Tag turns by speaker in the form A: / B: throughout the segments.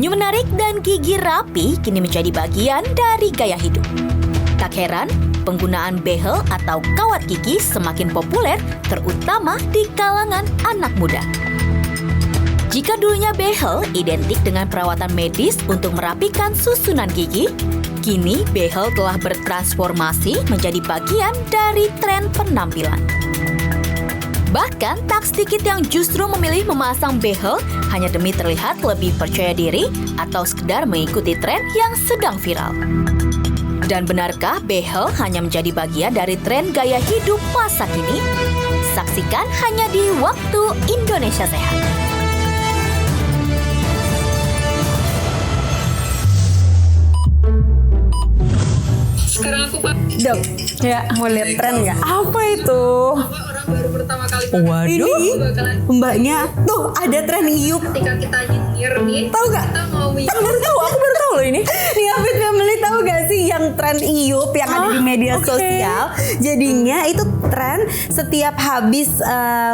A: Senyum menarik dan gigi rapi kini menjadi bagian dari gaya hidup. Tak heran, penggunaan behel atau kawat gigi semakin populer, terutama di kalangan anak muda. Jika dulunya behel identik dengan perawatan medis untuk merapikan susunan gigi, kini behel telah bertransformasi menjadi bagian dari tren penampilan. Bahkan tak sedikit yang justru memilih memasang behel hanya demi terlihat lebih percaya diri atau sekedar mengikuti tren yang sedang viral. Dan benarkah behel hanya menjadi bagian dari tren gaya hidup masa kini? Saksikan hanya di Waktu Indonesia Sehat.
B: Sekarang aku
C: Dok, ya mau lihat tren nggak? Apa itu?
B: orang baru pertama kali pakai.
C: Waduh,
B: Bakalan
C: mbaknya tuh ada tren iup.
B: ketika kita nyinyir nih,
C: Tahu nggak?
B: kita mau
C: Aku baru tahu, loh ini. Nih Fit Family tahu gak sih yang tren iup yang ada di media
D: Oke.
C: sosial? Jadinya itu tren setiap habis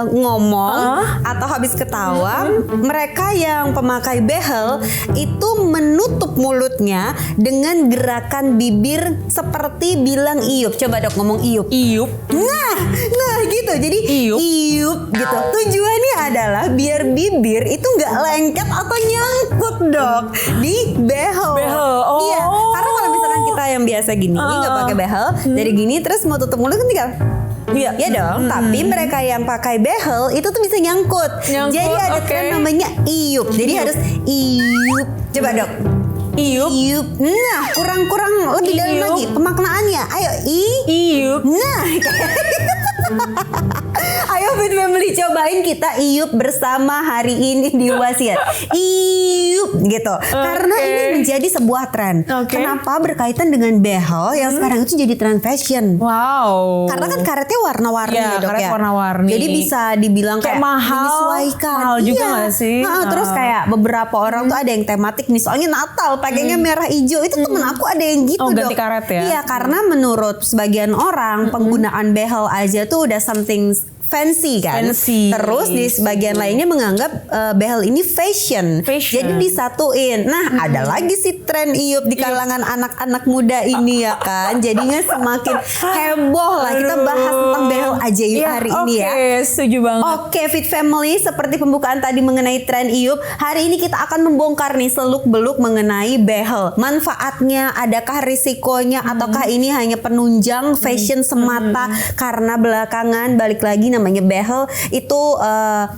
C: ngomong atau habis ketawa, mereka yang pemakai behel itu menutup mulutnya dengan gerakan bibir seperti bilang iup. Coba dok ngomong iup.
D: Iup.
C: Nah gitu. Jadi iup gitu. Tujuannya adalah biar bibir itu nggak lengket atau nyangkut dok di behel.
D: Oh.
C: Iya. Karena kalau misalkan kita yang biasa gini nggak pakai behel, dari gini terus mau tutup mulut kan tinggal.
D: Iya.
C: Ya dong. Tapi mereka yang pakai behel itu tuh bisa nyangkut.
D: Nyangkut,
C: Jadi ada
D: oke.
C: tren namanya iup. Jadi harus iup. Coba dok.
D: Iup.
C: Iup. Nah, kurang lebih dalam
D: Iup.
C: lagi pemaknaannya. Ayo
D: Iup.
C: Nah, ayo Fit Family cobain kita iup bersama hari ini di Wasiat. Iup gitu. Karena ini menjadi sebuah tren.
D: Oke.
C: Kenapa? Berkaitan dengan behel yang sekarang itu jadi tren fashion.
D: Wow.
C: Karena kan karetnya warna-warni
D: Iya,
C: ya dok
D: karet
C: ya.
D: warna-warni.
C: Jadi bisa dibilang
D: Kayak mahal,
C: menyesuaikan.
D: mahal juga nggak sih?
C: Terus kayak beberapa orang tuh ada yang tematik. Misalnya Natal pakainya merah hijau. Itu temen aku ada yang gitu
D: Oh,
C: dok.
D: ganti karet ya?
C: Iya karena menurut sebagian orang penggunaan behel aja tuh udah something fancy kan.
D: Fancy.
C: Terus di sebagian lainnya menganggap behel ini fashion. Jadi disatuin. Nah, ada lagi sih tren iup di kalangan anak-anak muda ini ya kan. Jadinya semakin heboh lah. Kita bahas tentang behel aja yuk hari ini ya.
D: Oke, setuju banget.
C: Oke, Fit Family, seperti pembukaan tadi mengenai tren iup, hari ini kita akan membongkar nih seluk-beluk mengenai behel. Manfaatnya, adakah risikonya, ataukah ini hanya penunjang fashion semata? Karena belakangan balik lagi namanya behel itu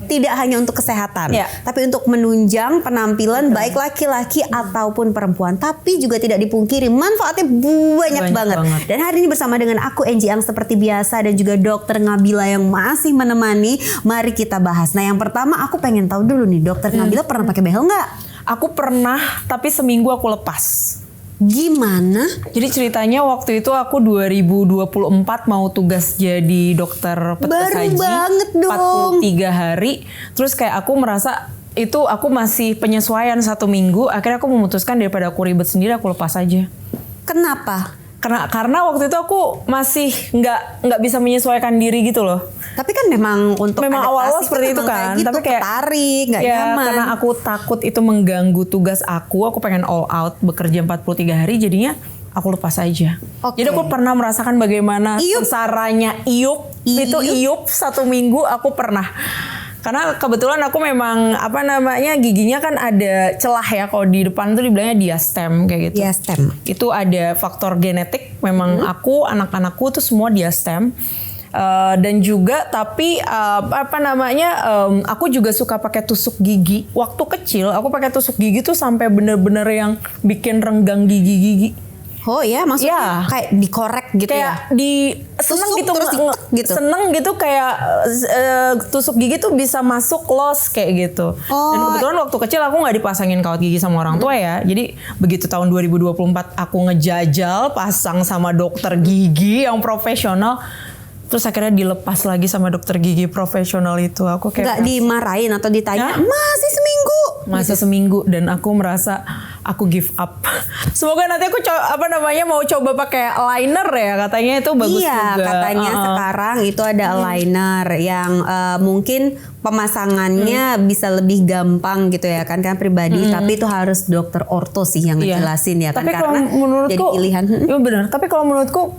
C: tidak hanya untuk kesehatan,
D: Ya.
C: tapi untuk menunjang penampilan baik laki-laki ataupun perempuan. Tapi juga tidak dipungkiri manfaatnya banyak banget. Dan hari ini bersama dengan aku Enji Ang seperti biasa dan juga Dokter Ngabila yang masih menemani. Mari kita bahas. Nah, yang pertama aku pengen tahu dulu nih, Dokter Ngabila pernah pakai behel nggak?
D: Aku pernah, tapi seminggu aku lepas.
C: Gimana?
D: Jadi ceritanya waktu itu aku 2024 mau tugas jadi dokter petugas
C: Baru
D: haji.
C: banget dong.
D: 43 hari. Terus kayak aku merasa itu aku masih penyesuaian 1 minggu. Akhirnya aku memutuskan daripada aku ribet sendiri, aku lepas aja.
C: Kenapa?
D: Karena waktu itu aku masih nggak bisa menyesuaikan diri gitu loh.
C: Tapi kan memang untuk
D: Memang
C: adaptasi
D: awal-awal seperti itu
C: memang
D: kan,
C: kayak gitu,
D: tapi kayak
C: tarik, nggak
D: ya,
C: nyaman.
D: karena aku takut itu mengganggu tugas aku pengen all out bekerja 43 hari, jadinya aku lepas aja.
C: Oke.
D: Jadi aku pernah merasakan bagaimana sengsaranya iup. Itu iup 1 minggu aku pernah. Karena kebetulan aku memang giginya kan ada celah ya, kalau di depan tuh dibilangnya diastem kayak gitu.
C: Diastem.
D: Itu ada faktor genetik, memang aku anak-anakku tuh semua diastem. Dan juga tapi aku juga suka pakai tusuk gigi. Waktu kecil aku pakai tusuk gigi tuh sampai bener-bener yang bikin renggang gigi-gigi.
C: Oh ya, maksudnya kayak dikorek gitu
D: Kayak
C: ya?
D: seneng
C: Tusuk
D: gitu,
C: terus ditek gitu?
D: seneng gitu kayak tusuk gigi tuh bisa masuk los kayak gitu. Dan kebetulan waktu kecil aku nggak dipasangin kawat gigi sama orang tua ya. Jadi begitu tahun 2024 aku ngejajal pasang sama dokter gigi yang profesional. Terus akhirnya dilepas lagi sama dokter gigi profesional itu. Aku kayak
C: Nggak dimarahin atau ditanya, masih seminggu?
D: Masih seminggu, dan aku merasa aku give up. Semoga nanti aku mau coba pakai liner ya, katanya itu bagus juga.
C: Iya, katanya sekarang itu ada liner yang mungkin pemasangannya bisa lebih gampang gitu ya kan pribadi, tapi itu harus dokter orto sih yang ngejelasin ya kan,
D: tapi
C: karena
D: kalau menurutku,
C: jadi pilihan.
D: Iya benar. Tapi kalau menurutku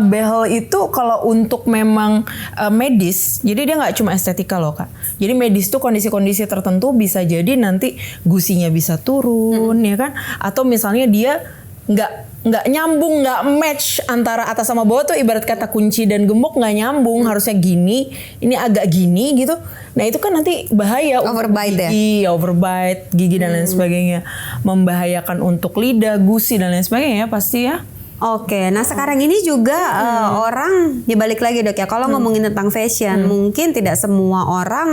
D: behel itu kalau untuk memang medis, jadi dia nggak cuma estetika loh Kak. Jadi medis tuh kondisi-kondisi tertentu bisa jadi nanti gusinya bisa turun ya kan, atau misalnya dia nggak nyambung, nggak match antara atas sama bawah tuh, ibarat kata kunci dan gembok nggak nyambung, harusnya gini, ini agak gini gitu. Nah itu kan nanti bahaya
C: Overbite
D: untuk gigi, overbite gigi dan lain sebagainya, membahayakan untuk lidah, gusi dan lain sebagainya pasti ya.
C: Oke, nah sekarang ini juga orang, ya balik lagi dok ya, kalau ngomongin tentang fashion, mungkin tidak semua orang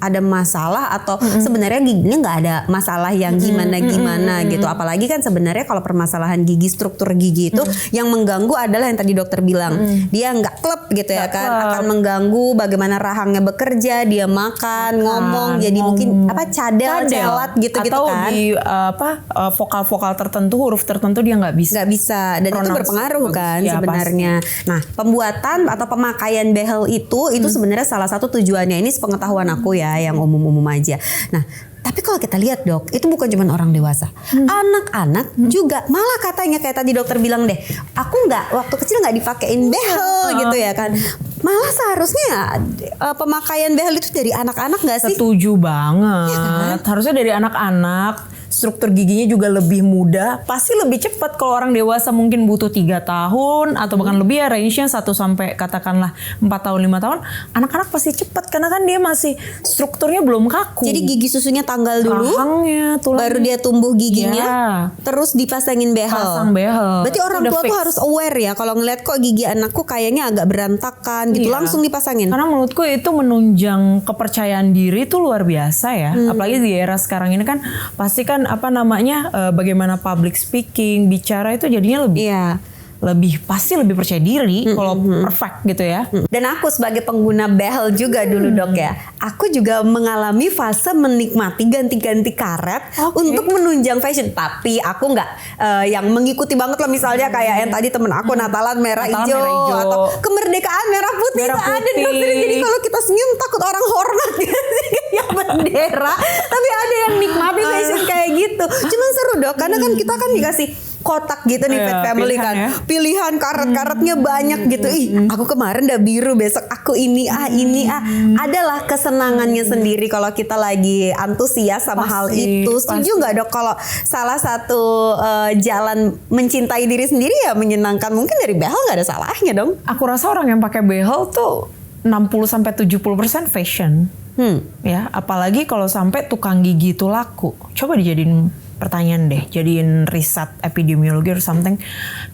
C: ada masalah atau sebenarnya giginya nggak ada masalah yang gimana-gimana gitu. Apalagi kan sebenarnya kalau permasalahan gigi, struktur gigi itu yang mengganggu adalah yang tadi dokter bilang. Dia nggak klep gitu ya kan, akan mengganggu bagaimana rahangnya bekerja, dia makan, ngomong, jadi mungkin cadel, celat gitu-gitu
D: atau
C: kan.
D: di vokal-vokal tertentu, huruf tertentu dia nggak bisa.
C: Nggak bisa, dan itu berpengaruh kan
D: Ya,
C: sebenarnya. Nah, pembuatan atau pemakaian behel itu sebenarnya salah satu tujuannya, ini sepengetahuan aku ya, yang umum-umum aja. Nah, tapi kalau kita lihat dok, itu bukan cuma orang dewasa, anak-anak juga. Malah katanya kayak tadi dokter bilang deh, aku waktu kecil nggak dipakein behel gitu ya kan. Malah seharusnya pemakaian behel itu dari anak-anak nggak sih?
D: Setuju banget.
C: Ya kan?
D: Harusnya dari anak-anak. Struktur giginya juga lebih mudah. Pasti lebih cepat. Kalau orang dewasa mungkin butuh 3 tahun atau bahkan lebih ya, range-nya 1 sampai katakanlah 4 tahun 5 tahun. Anak-anak pasti cepat karena kan dia masih strukturnya belum kaku.
C: Jadi gigi susunya tanggal dulu,
D: rahangnya, tulangnya,
C: baru dia tumbuh giginya, terus dipasangin behel.
D: Pasang behel.
C: Berarti orang tua tuh harus aware ya, kalau ngeliat kok gigi anakku kayaknya agak berantakan gitu, langsung dipasangin.
D: Karena menurutku itu menunjang kepercayaan diri itu luar biasa ya. Apalagi di era sekarang ini kan pasti kan bagaimana public speaking, bicara itu jadinya lebih pasti lebih percaya diri kalau perfect gitu ya.
C: Dan aku sebagai pengguna behel juga dulu dok ya, aku juga mengalami fase menikmati ganti-ganti karet untuk menunjang fashion. Tapi aku nggak yang mengikuti banget lah, misalnya kayak yang tadi temen aku Natalan merah hijau atau kemerdekaan merah putih itu ada di dokter. Jadi kalau kita senyum takut orang hormat ya bendera. Tapi ada yang nikmati fashion kayak gitu. Cuman seru dok, karena kan kita kan dikasih kotak gitu nih, Fat Family kan ya. Pilihan karet-karetnya banyak gitu. Aku kemarin udah biru, besok aku ini adalah kesenangannya sendiri kalau kita lagi antusias sama hal itu. Setuju nggak dok kalau salah satu jalan mencintai diri sendiri ya menyenangkan? Mungkin dari behel nggak ada salahnya dong.
D: Aku rasa orang yang pakai behel tuh 60-70% fashion. Ya, apalagi kalau sampai tukang gigi itu laku. Coba dijadiin pertanyaan deh, jadiin riset epidemiologi or something.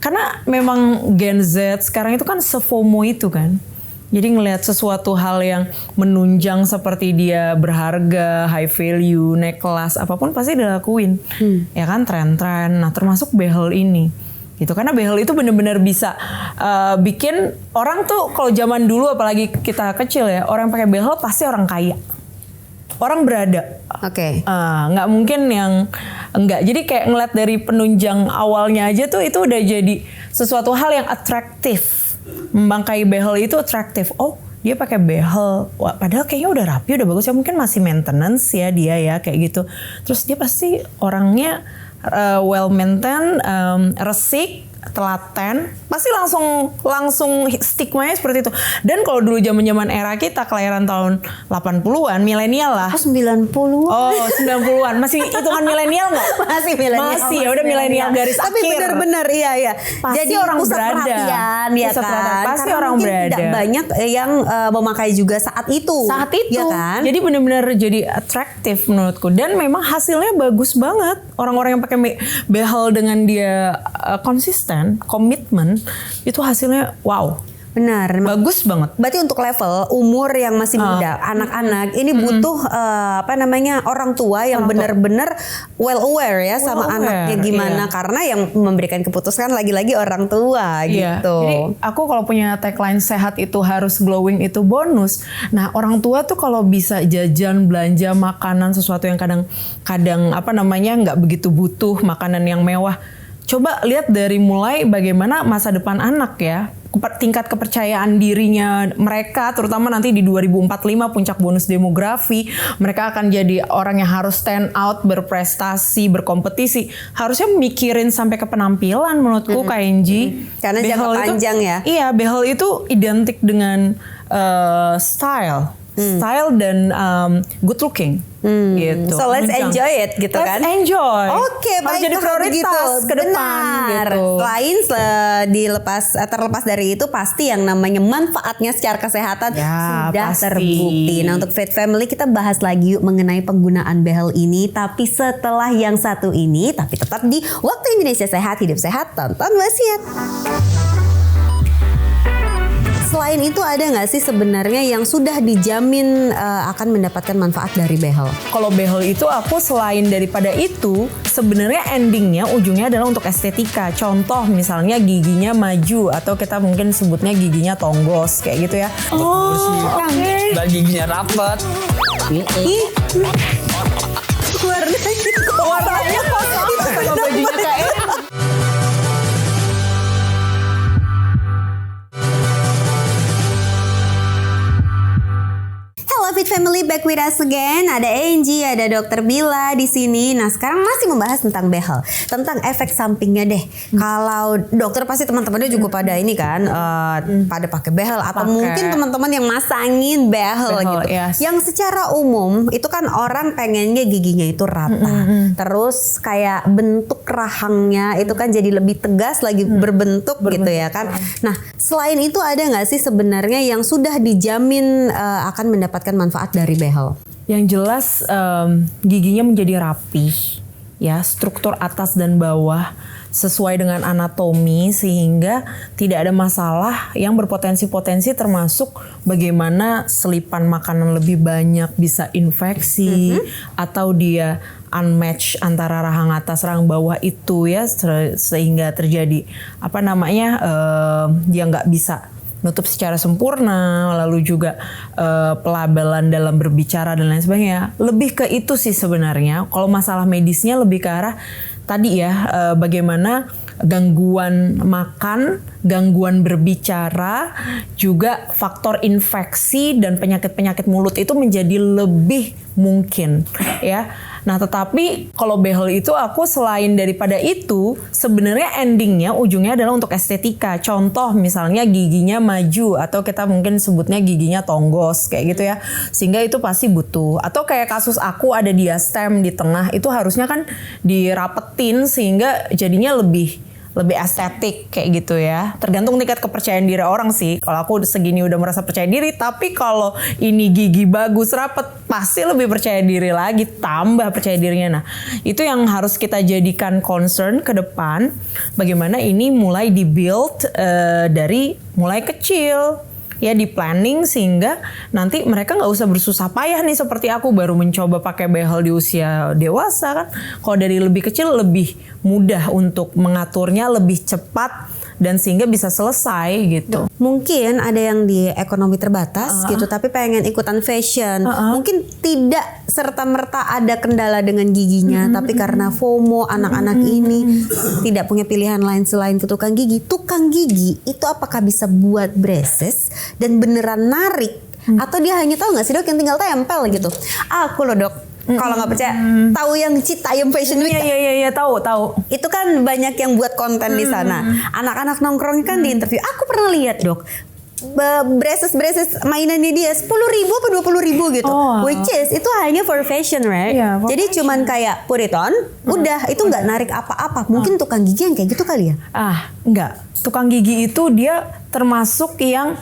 D: Karena memang Gen Z sekarang itu kan se-FOMO itu kan. Jadi ngelihat sesuatu hal yang menunjang seperti dia berharga, high value, naik kelas, apapun pasti dilakuin. Ya kan, tren-tren. Nah, termasuk behel ini. Gitu, karena behel itu benar-benar bisa bikin orang tuh, kalau zaman dulu apalagi kita kecil ya, orang pakai behel pasti orang kaya. Orang berada.
C: Oke.
D: Nggak mungkin yang enggak. Jadi kayak ngeliat dari penunjang awalnya aja tuh itu udah jadi sesuatu hal yang atraktif. Membangkai behel itu atraktif. Oh, dia pakai behel. Wah, padahal kayaknya udah rapi, udah bagus ya. Mungkin masih maintenance ya dia ya kayak gitu. Terus dia pasti orangnya well maintained, resik, telaten, pasti langsung stigmanya seperti itu. Dan kalau dulu zaman-zaman era kita kelahiran tahun 80-an, milenial lah.
C: 90-an.
D: Oh, 90-an. Masih hitungan milenial enggak?
C: Masih milenial.
D: Masih, ya udah milenial garis
C: Tapi
D: akhir.
C: benar-benar iya.
D: Pasti
C: jadi
D: orang
C: pusat
D: berada.
C: perhatian ya
D: Pusat
C: kan.
D: perhatian. Pasti
C: karena
D: orang
C: mungkin
D: berada.
C: tidak banyak yang memakai juga saat itu.
D: Saat itu.
C: Ya kan?
D: Jadi benar-benar jadi atraktif menurutku. Dan memang hasilnya bagus banget. Orang-orang yang pakai behel dengan dia konsisten, komitmen, itu hasilnya wow.
C: Benar.
D: Bagus banget.
C: Berarti untuk level umur yang masih muda, anak-anak ini butuh orang tua yang benar-benar well aware ya sama anaknya gimana, karena yang memberikan keputusan lagi-lagi orang tua gitu.
D: Jadi aku kalau punya tagline sehat itu harus glowing itu bonus. Nah, orang tua tuh kalau bisa jajan, belanja makanan sesuatu yang kadang-kadang nggak begitu butuh makanan yang mewah. Coba lihat dari mulai bagaimana masa depan anak ya. tingkat kepercayaan dirinya mereka, terutama nanti di 2045 puncak bonus demografi, mereka akan jadi orang yang harus stand out, berprestasi, berkompetisi. Harusnya mikirin sampai ke penampilan menurutku, Kak Enji.
C: Karena jangka panjang ya.
D: Iya, behel itu identik dengan style dan good looking. Gitu.
C: So let's enjoy it gitu kan.
D: Let's enjoy.
C: Oke,
D: harus
C: baik
D: jadi prioritas ke depan.
C: Benar.
D: Gitu.
C: Selain terlepas dari itu pasti yang namanya manfaatnya secara kesehatan
D: Ya,
C: sudah
D: pasti.
C: terbukti. Nah, untuk Fit Family kita bahas lagi yuk mengenai penggunaan behel ini, tapi setelah yang satu ini, tapi tetap di Waktu Indonesia Sehat, Hidup Sehat, tonton wasiat. Selain itu ada nggak sih sebenarnya yang sudah dijamin akan mendapatkan manfaat dari behel?
D: Kalau behel itu aku selain daripada itu sebenarnya endingnya ujungnya adalah untuk estetika. Contoh misalnya giginya maju atau kita mungkin sebutnya giginya tonggos kayak gitu ya.
C: Oke.
E: Dan giginya rapet.
D: Warnanya kok sama bajunya Kak Em.
C: Hello Fit Family, back with us again. Ada Angie, ada Dokter Bila di sini. Nah, sekarang masih membahas tentang behel, tentang efek sampingnya deh. Kalau dokter pasti teman-temannya juga pada ini kan, pada pakai behel atau
D: Pakai.
C: mungkin teman-teman yang masangin behel gitu.
D: Yes.
C: Yang secara umum itu kan orang pengennya giginya itu rata. Terus kayak bentuk rahangnya itu kan jadi lebih tegas lagi berbentuk gitu ya kan. Nah, selain itu ada nggak sih sebenarnya yang sudah dijamin akan mendapatkan manfaat dari behel?
D: Yang jelas giginya menjadi rapi, ya struktur atas dan bawah sesuai dengan anatomi sehingga tidak ada masalah yang berpotensi-potensi termasuk bagaimana selipan makanan lebih banyak bisa infeksi atau dia unmatch antara rahang atas rahang bawah itu ya sehingga terjadi dia nggak bisa nutup secara sempurna, lalu juga pelabelan dalam berbicara dan lain sebagainya. Lebih ke itu sih sebenarnya. Kalau masalah medisnya lebih ke arah tadi ya, bagaimana gangguan makan, gangguan berbicara, juga faktor infeksi dan penyakit-penyakit mulut itu menjadi lebih mungkin ya. Nah, tetapi kalau behel itu aku selain daripada itu sebenarnya endingnya ujungnya adalah untuk estetika. Contoh misalnya giginya maju atau kita mungkin sebutnya giginya tonggos kayak gitu ya. Sehingga itu pasti butuh. Atau kayak kasus aku ada diastem di tengah itu harusnya kan dirapetin sehingga jadinya lebih estetik kayak gitu ya. Tergantung tingkat kepercayaan diri orang sih. Kalau aku segini udah merasa percaya diri, tapi kalau ini gigi bagus rapet, pasti lebih percaya diri lagi, tambah percaya dirinya. Nah, itu yang harus kita jadikan concern ke depan. Bagaimana ini mulai di-build dari mulai kecil. Ya di planning sehingga nanti mereka nggak usah bersusah payah nih seperti aku baru mencoba pakai behel di usia dewasa kan. Kalau dari lebih kecil lebih mudah untuk mengaturnya, lebih cepat dan sehingga bisa selesai gitu.
C: Mungkin ada yang di ekonomi terbatas gitu tapi pengen ikutan fashion. Mungkin tidak serta-merta ada kendala dengan giginya tapi karena FOMO anak-anak ini tidak punya pilihan lain selain ke tukang gigi. Tukang gigi itu apakah bisa buat braces dan beneran narik atau dia hanya tahu nggak sih Dok yang tinggal tempel gitu. Aku loh Dok, kalau nggak percaya tahu yang Citayam Fashion Week?
D: Iya tahu.
C: Itu kan banyak yang buat konten di sana. Anak-anak nongkrong kan di interview. Aku pernah lihat Dok, braces mainannya dia 10.000 apa 20.000 gitu. Which is itu hanya for fashion, right?
D: Yeah, for
C: jadi cuman kayak put it on, udah itu nggak narik apa-apa. Mungkin tukang gigi yang kayak gitu kali ya?
D: Enggak. Tukang gigi itu dia termasuk yang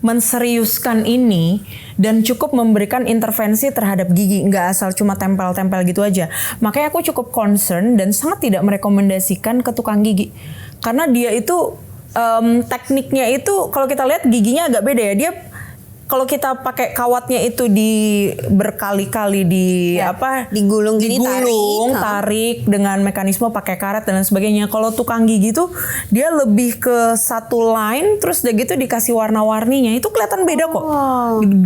D: menseriuskan ini dan cukup memberikan intervensi terhadap gigi, nggak asal cuma tempel-tempel gitu aja. Makanya aku cukup concern dan sangat tidak merekomendasikan ke tukang gigi karena dia itu tekniknya itu kalau kita lihat giginya agak beda ya. Dia kalau kita pakai kawatnya itu berkali-kali
C: digulung gini,
D: tarik dengan mekanisme pakai karet dan lain sebagainya. Kalau tukang gigi tuh dia lebih ke satu line terus udah gitu dikasih warna-warninya. Itu kelihatan beda kok.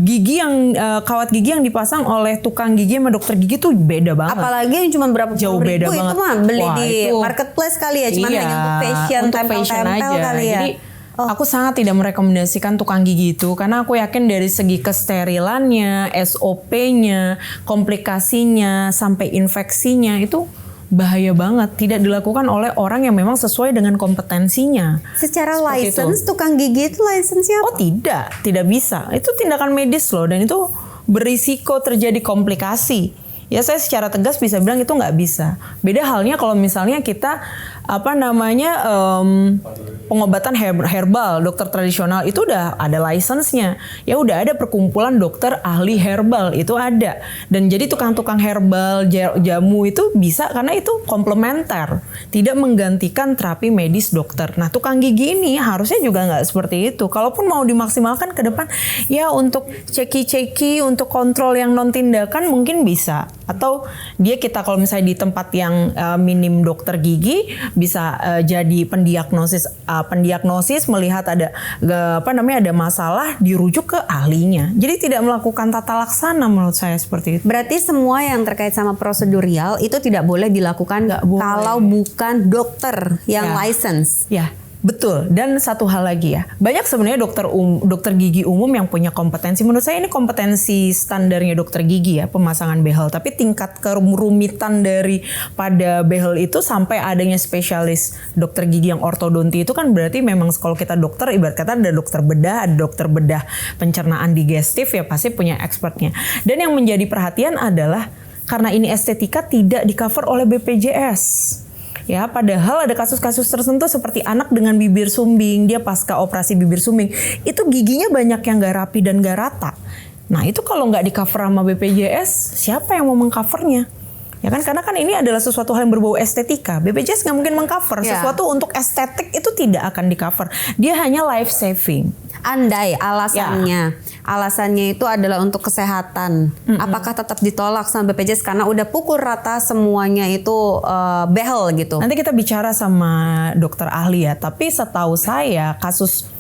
D: Gigi yang kawat gigi yang dipasang oleh tukang gigi sama dokter gigi tuh beda banget.
C: Apalagi yang cuma berapa
D: Jauh
C: puluh ribu
D: beda banget.
C: itu mah beli
D: Wah,
C: di
D: itu.
C: marketplace kali ya, cuman hanya untuk fashion, tempel-tempel kali ya.
D: Jadi aku sangat tidak merekomendasikan tukang gigi itu karena aku yakin dari segi kesterilannya, SOP-nya, komplikasinya, sampai infeksinya itu bahaya banget. Tidak dilakukan oleh orang yang memang sesuai dengan kompetensinya.
C: Secara
D: Seperti
C: license,
D: itu.
C: tukang gigi itu license-nya
D: Oh tidak bisa. Itu tindakan medis loh dan itu berisiko terjadi komplikasi. Ya saya secara tegas bisa bilang itu nggak bisa. Beda halnya kalau misalnya kita pengobatan herbal, dokter tradisional itu udah ada license-nya. Ya udah ada perkumpulan dokter ahli herbal itu ada. Dan jadi tukang-tukang herbal, jamu itu bisa karena itu komplementer, tidak menggantikan terapi medis dokter. Nah tukang gigi ini harusnya juga nggak seperti itu. Kalaupun mau dimaksimalkan ke depan, ya untuk ceki-ceki, untuk kontrol yang non tindakan mungkin bisa. Atau kita kalau misalnya di tempat yang minim dokter gigi bisa jadi pendiagnosis melihat ada masalah dirujuk ke ahlinya. Jadi tidak melakukan tata laksana menurut saya seperti itu.
C: Berarti semua yang terkait sama prosedurial itu tidak boleh dilakukan kalau bukan dokter yang license.
D: Ya. Betul. Dan satu hal lagi ya, banyak sebenarnya dokter gigi umum yang punya kompetensi. Menurut saya ini kompetensi standarnya dokter gigi ya, pemasangan behel. Tapi tingkat kerumitan daripada behel itu sampai adanya spesialis dokter gigi yang ortodonti itu kan berarti memang kalau kita dokter, ibarat kata ada dokter bedah pencernaan digestif ya pasti punya expertnya. Dan yang menjadi perhatian adalah karena ini estetika tidak di cover oleh BPJS. Ya, padahal ada kasus-kasus tertentu seperti anak dengan bibir sumbing, dia pasca operasi bibir sumbing, itu giginya banyak yang gak rapi dan gak rata. Nah itu kalau nggak di cover sama BPJS, siapa yang mau mengcovernya? Ya kan, karena kan ini adalah sesuatu hal yang berbau estetika. BPJS nggak mungkin mengcover sesuatu untuk estetik, itu tidak akan di cover. Dia hanya life saving.
C: Andai alasannya itu adalah untuk kesehatan, apakah tetap ditolak sama BPJS karena udah pukul rata semuanya itu behel gitu?
D: Nanti kita bicara sama dokter ahli ya, tapi setahu saya kasus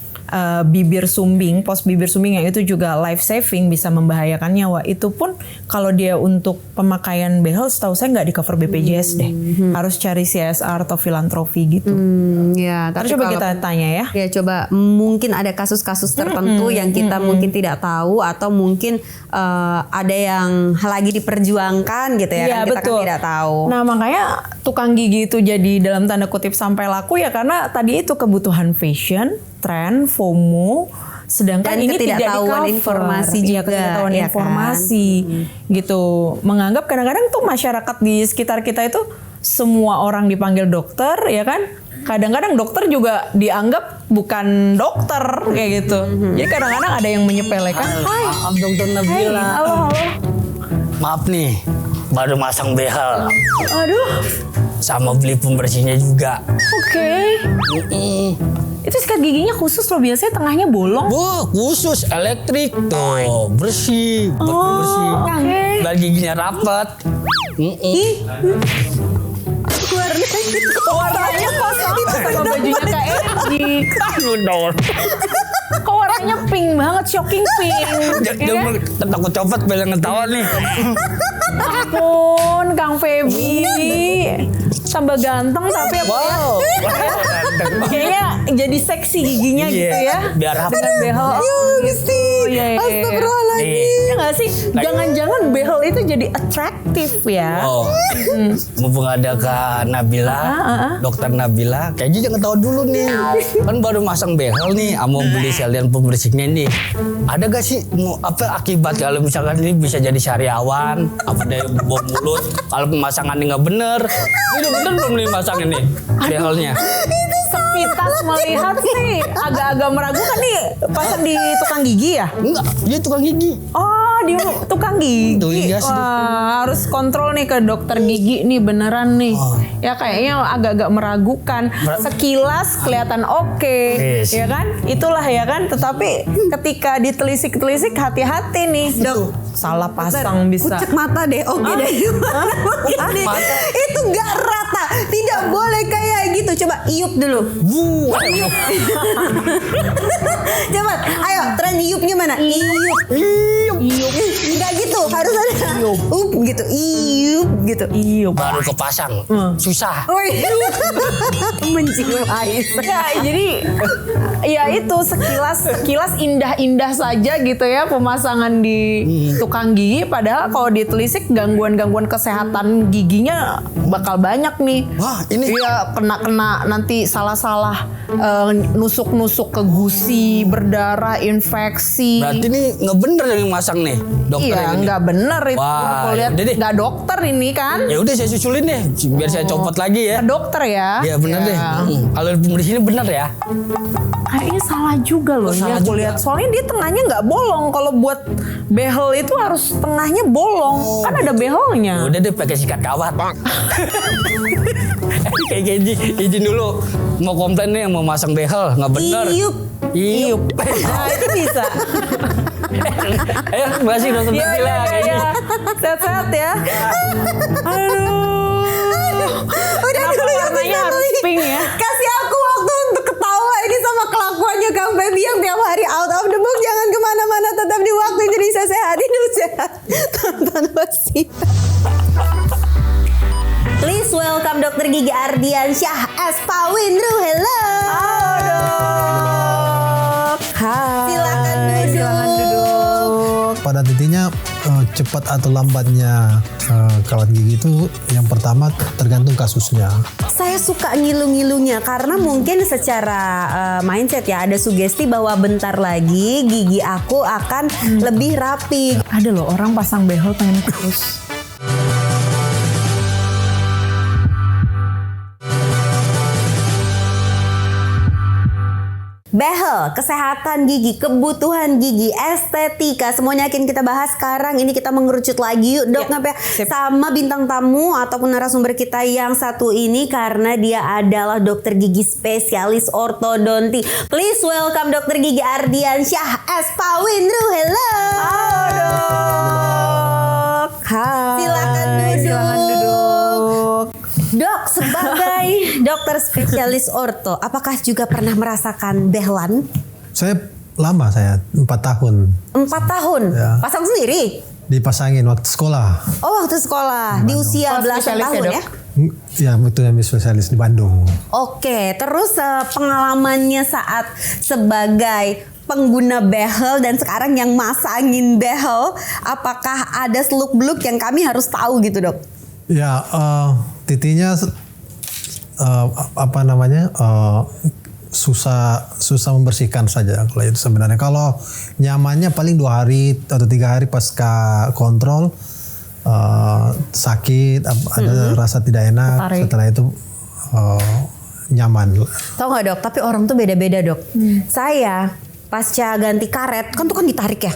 D: bibir sumbing, pos bibir sumbing yang itu juga life saving bisa membahayakan nyawa. Itu pun kalau dia untuk pemakaian behel setahu saya nggak di cover BPJS deh. Harus cari CSR atau filantropi gitu.
C: Ya, tapi
D: coba kita tanya ya.
C: Ya coba mungkin ada kasus-kasus tertentu yang kita mungkin tidak tahu atau mungkin ada yang lagi diperjuangkan gitu ya, kan kita kan tidak tahu.
D: Nah makanya tukang gigi itu jadi dalam tanda kutip sampai laku ya karena tadi itu kebutuhan fashion, tren, FOMO, sedangkan
C: dan
D: ini tidak
C: ketidaktahuan
D: di-cover.
C: informasi juga,
D: ketidaktahuan
C: ya
D: informasi gitu. Menganggap kadang-kadang tuh masyarakat di sekitar kita itu semua orang dipanggil dokter ya kan. Kadang-kadang dokter juga dianggap bukan dokter kayak gitu. Jadi kadang-kadang ada yang menyepelekan. Hai,
E: maaf Dokter Nabila.
D: halo.
E: Maaf nih, baru masang behel.
D: Aduh,
E: Sama beli pembersihnya juga.
D: oke. Itu sikat giginya khusus loh, biasanya tengahnya bolong.
E: Khusus elektrik tuh, bersih, bersih.
D: Oke.
E: Dan giginya rapat.
D: Warnanya kok sama sama bajunya Kak Edi. Kok warnanya pink banget, shocking pink.
E: Jangan takut copot banyak ngetawa nih.
D: Ampun, Kang Feby. Tambah ganteng tapi apa ya? Kayaknya jadi seksi giginya gitu ya.
E: Biar rapat.
D: Dengan behel.
C: Gusti.
D: Iya. Ya nggak sih? Jangan-jangan behel itu jadi atraktif ya?
E: Mumpung ada Kak Nabila, Dokter Nabila, kayaknya jangan tahu dulu nih. Kan baru masang behel nih, mau beli sekalian pembersihnya nih. Ada gak sih akibat kalau misalkan ini bisa jadi sariawan, apa deh bau mulut, kalau pemasangannya nggak bener. Ini udah bener belum nih masang ini behelnya?
D: Sepintas melihat sih agak-agak meragukan nih pasang di tukang gigi ya?
E: Enggak, dia tukang gigi.
D: Oh, di tukang gigi.
E: Iya sih.
D: Wah, harus kontrol nih ke dokter gigi nih beneran nih. Ya kayaknya agak-agak meragukan. Sekilas kelihatan oke,
E: Yes.
D: ya kan? Itulah ya kan. Tetapi ketika ditelisik-telisik hati-hati nih, Dok. Salah pasang bisa.
C: Pucuk mata deh, oke deh. Oke deh. Itu nggak rata, tidak boleh kayak gitu. Coba iup dulu. Coba, ayo tren iupnya mana? Iup. Nggak gitu, harus ada up gitu, iup gitu.
D: Iya,
E: Baru kepasang. Susah.
C: Woi, menjiwai.
D: ya jadi ya itu sekilas indah-indah saja gitu ya pemasangan di tukang gigi, padahal kalau ditelisik gangguan-gangguan kesehatan giginya bakal banyak nih.
E: Wah, ini
D: Iya, kena nanti salah-salah nusuk-nusuk ke gusi, berdarah, infeksi.
E: berarti ini nggak bener yang masang nih dokter
D: Iya,
E: ini.
D: nggak bener itu.
E: Wah,
D: Aku lihat
E: yaudah deh.
D: nggak dokter ini kan.
E: Ya udah saya susulin deh biar saya copot lagi ya.
D: Ke dokter ya.
E: Iya bener deh.
D: Ya.
E: Kalau di sini bener ya.
D: Kayaknya salah juga loh.
E: Salah
D: Aku
E: juga.
D: lihat soalnya dia tengahnya nggak bolong. Kalau buat behel itu harus tengahnya bolong. Kan ada behelnya.
E: Udah deh pakai sikat kawat. Kayak izin dulu. Mau komplain nih mau masang behel nggak bener.
C: Iup.
E: Iup.
D: Nah itu bisa.
E: Ayo masih dokter
D: Iya
E: Priscilla
D: iya
E: kayaknya.
D: iya. Sehat-sehat ya. Aduh.
C: Udah
D: Kenapa
C: dulu ya,
D: warnanya
C: bisa
D: harus
C: beli.
D: pink ya?
C: Kasih aku waktu untuk ketawa ini sama kelakuannya Kang Feby yang tiap hari out of the box. Jangan kemana-mana, tetap di Waktu Indonesia Sehat. Hidup sehat tanpa wasi. Please welcome Dr. Gigi Ardiansyah S. Pawindru. Hello.
D: Dok. Hai.
C: Silakan duduk.
D: Silakan duduk.
F: Pada intinya cepat atau lambatnya kawat gigi itu yang pertama tergantung kasusnya.
C: Saya suka ngilu-ngilunya karena mungkin secara mindset ya ada sugesti bahwa bentar lagi gigi aku akan lebih rapi.
D: Ada loh orang pasang behel pengen kurus.
C: Behel, kesehatan gigi, kebutuhan gigi, estetika, semuanya akan kita bahas sekarang. Ini kita mengerucut lagi yuk dok,
D: Ya,
C: sama bintang tamu ataupun narasumber kita yang satu ini karena dia adalah dokter gigi spesialis ortodonti. Please welcome Dokter Gigi Ardiansyah S. Pawindru. Hello.
D: Dok. Hai.
C: Silakan duduk.
D: Silakan duduk.
C: Dok, sebagai dokter spesialis orto, apakah juga pernah merasakan behelan?
F: Saya 4 tahun
C: 4 tahun,
F: Ya.
C: pasang sendiri?
F: dipasangin waktu sekolah.
C: Oh, waktu sekolah, di usia
D: Kelas
C: belasan
D: spesialis ya,
C: tahun
D: Dok?
C: ya?
F: Ya betul, yang spesialis di Bandung.
C: Oke, terus pengalamannya saat sebagai pengguna behel dan sekarang yang masangin behel, apakah ada seluk-beluk yang kami harus tahu gitu dok?
F: Ya titiknya susah membersihkan saja kalau itu sebenarnya. Kalau nyamannya paling 2 hari atau 3 hari pasca kontrol sakit, ada rasa tidak enak.
D: Tarik.
F: Setelah itu nyaman.
C: Tahu nggak dok? Tapi orang tuh beda-beda dok. Saya pasca ganti karet kan tuh kan ditarik ya.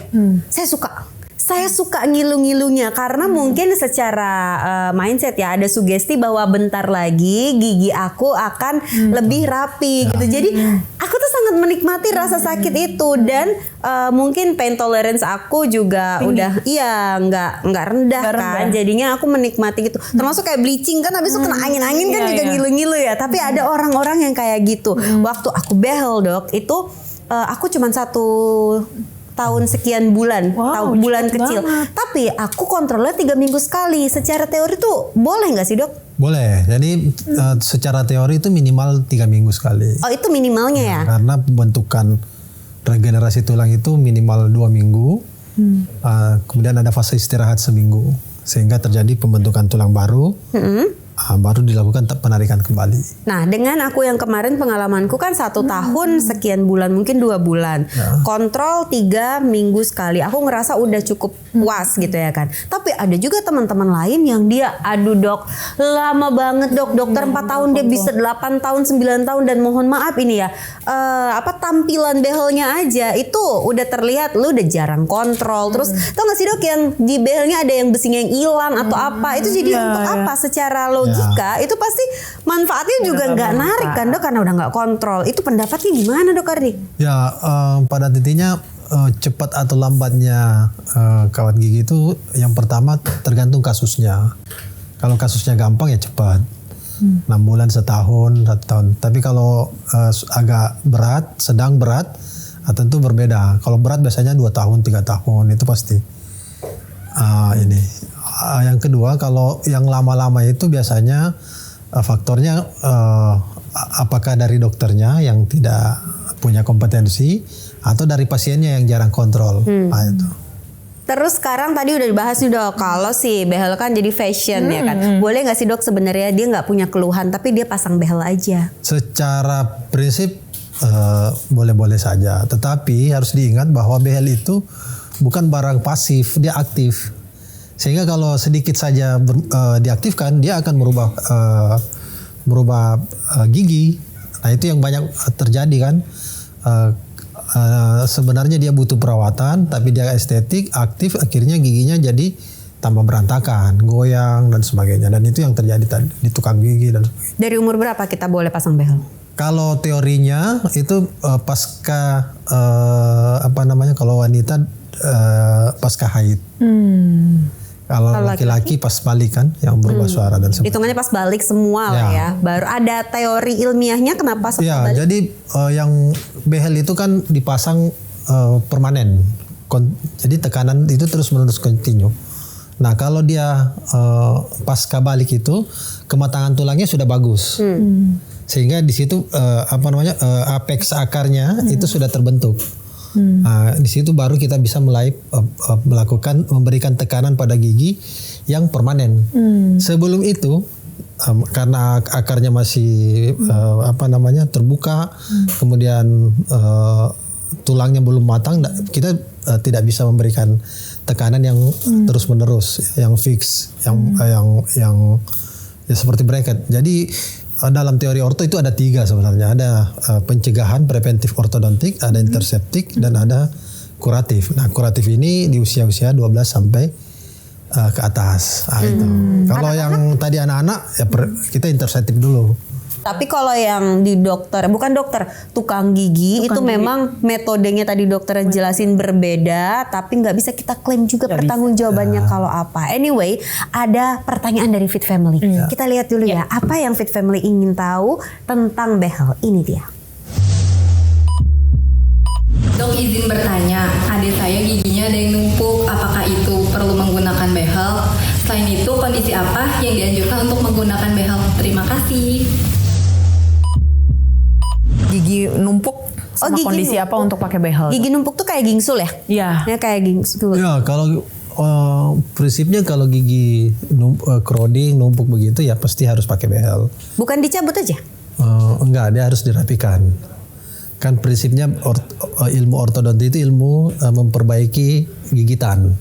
C: Saya suka ngilu-ngilunya karena mungkin secara mindset ya ada sugesti bahwa bentar lagi gigi aku akan lebih rapi gitu. Jadi aku tuh sangat menikmati rasa sakit itu dan mungkin pain tolerance aku juga udah nggak rendah kan. Jadinya aku menikmati gitu. Termasuk kayak bleaching kan habis itu kena angin-angin kan
D: Iya,
C: juga
D: iya.
C: ngilu-ngilu ya. Tapi ada orang-orang yang kayak gitu. Waktu aku behel dok itu aku cuma 1 tahun sekian bulan,
D: Wow,
C: bulan
D: cepet
C: kecil.
D: banget.
C: Tapi aku kontrolnya 3 minggu sekali. Secara teori tuh boleh nggak sih dok?
F: Boleh. Jadi secara teori itu minimal 3 minggu sekali.
C: Oh itu minimalnya ya?
F: Karena pembentukan regenerasi tulang itu minimal 2 minggu. Kemudian ada fase istirahat seminggu. Sehingga terjadi pembentukan tulang baru. baru dilakukan penarikan kembali.
C: Nah, dengan aku yang kemarin pengalamanku kan 1 tahun sekian bulan, mungkin 2 bulan. Kontrol 3 minggu sekali. Aku ngerasa udah cukup puas gitu ya kan. Tapi ada juga teman-teman lain yang dia, aduh dok, lama banget dok. Dokter 4 tahun dia bisa 8 tahun, 9 tahun. Dan mohon maaf ini ya, tampilan behelnya aja itu udah terlihat lu udah jarang kontrol. Terus tau gak sih dok yang di behelnya ada yang besinya yang hilang atau apa. Itu jadi untuk apa? Secara logika itu pasti manfaatnya juga nggak narik kan dok, karena udah nggak kontrol. Itu pendapatnya gimana dok Ardi?
F: Ya pada intinya cepat atau lambatnya kawat gigi itu yang pertama tergantung kasusnya. Kalau kasusnya gampang ya cepat, 6 bulan, setahun, 1 tahun. Tapi kalau agak berat, sedang berat, tentu berbeda. Kalau berat biasanya 2 tahun, 3 tahun itu pasti. Yang kedua, kalau yang lama-lama itu biasanya faktornya apakah dari dokternya yang tidak punya kompetensi atau dari pasiennya yang jarang kontrol. Nah, itu.
C: Terus sekarang tadi udah dibahas nih dok, kalau si behel kan jadi fashion ya kan. Boleh nggak sih dok sebenarnya dia nggak punya keluhan tapi dia pasang behel aja?
F: Secara prinsip boleh-boleh saja. Tetapi harus diingat bahwa behel itu bukan barang pasif, dia aktif. Sehingga kalau sedikit saja diaktifkan, dia akan merubah gigi. Nah itu yang banyak terjadi kan. Sebenarnya dia butuh perawatan, tapi dia estetik, aktif, akhirnya giginya jadi tambah berantakan, goyang dan sebagainya. Dan itu yang terjadi di tukang gigi dan sebagainya.
C: Dari umur berapa kita boleh pasang behel?
F: Kalau teorinya itu pasca kalau wanita pasca haid. Kalau laki-laki pas balik kan yang berubah suara dan sebagainya.
C: Hitungannya pas balik semua lah ya. Baru ada teori ilmiahnya kenapa sampai balik?
F: Jadi yang behel itu kan dipasang permanen. Jadi tekanan itu terus-menerus kontinu. Nah, kalau dia pasca balik itu kematangan tulangnya sudah bagus. Sehingga di situ apex akarnya itu sudah terbentuk. Nah, di situ baru kita bisa mulai memberikan tekanan pada gigi yang permanen. Sebelum itu karena akarnya masih terbuka, kemudian tulangnya belum matang, kita tidak bisa memberikan tekanan yang terus menerus, yang fix, yang seperti bracket. Jadi dalam teori orto itu ada 3 sebenarnya. Ada pencegahan preventif ortodontik, ada interseptik, dan ada kuratif. Nah kuratif ini di usia-usia 12 sampai ke atas. Nah, itu. Kalau yang tadi anak-anak ya kita interseptik dulu.
C: Tapi kalau yang di dokter, bukan dokter, tukang gigi itu memang metodenya tadi dokter jelasin berbeda, tapi nggak bisa kita klaim juga pertanggungjawabannya kalau apa. Anyway, ada pertanyaan dari Fit Family. Kita lihat dulu ya, apa yang Fit Family ingin tahu tentang behel. Ini dia.
G: Dok, izin bertanya, adik saya giginya ada yang numpuk, apakah itu perlu menggunakan behel? Selain itu, kondisi apa yang dianjurkan untuk menggunakan behel? Terima kasih.
D: Gigi numpuk sama kondisi apa untuk pakai behel?
C: Gigi numpuk tuh kayak gingsul ya?
D: Iya.
C: Ya kayak gingsul.
F: Ya kalau prinsipnya kalau gigi crowding numpuk begitu ya pasti harus pakai behel.
C: Bukan dicabut aja?
F: Enggak, dia harus dirapikan. Kan prinsipnya ilmu ortodonti itu ilmu memperbaiki gigitan.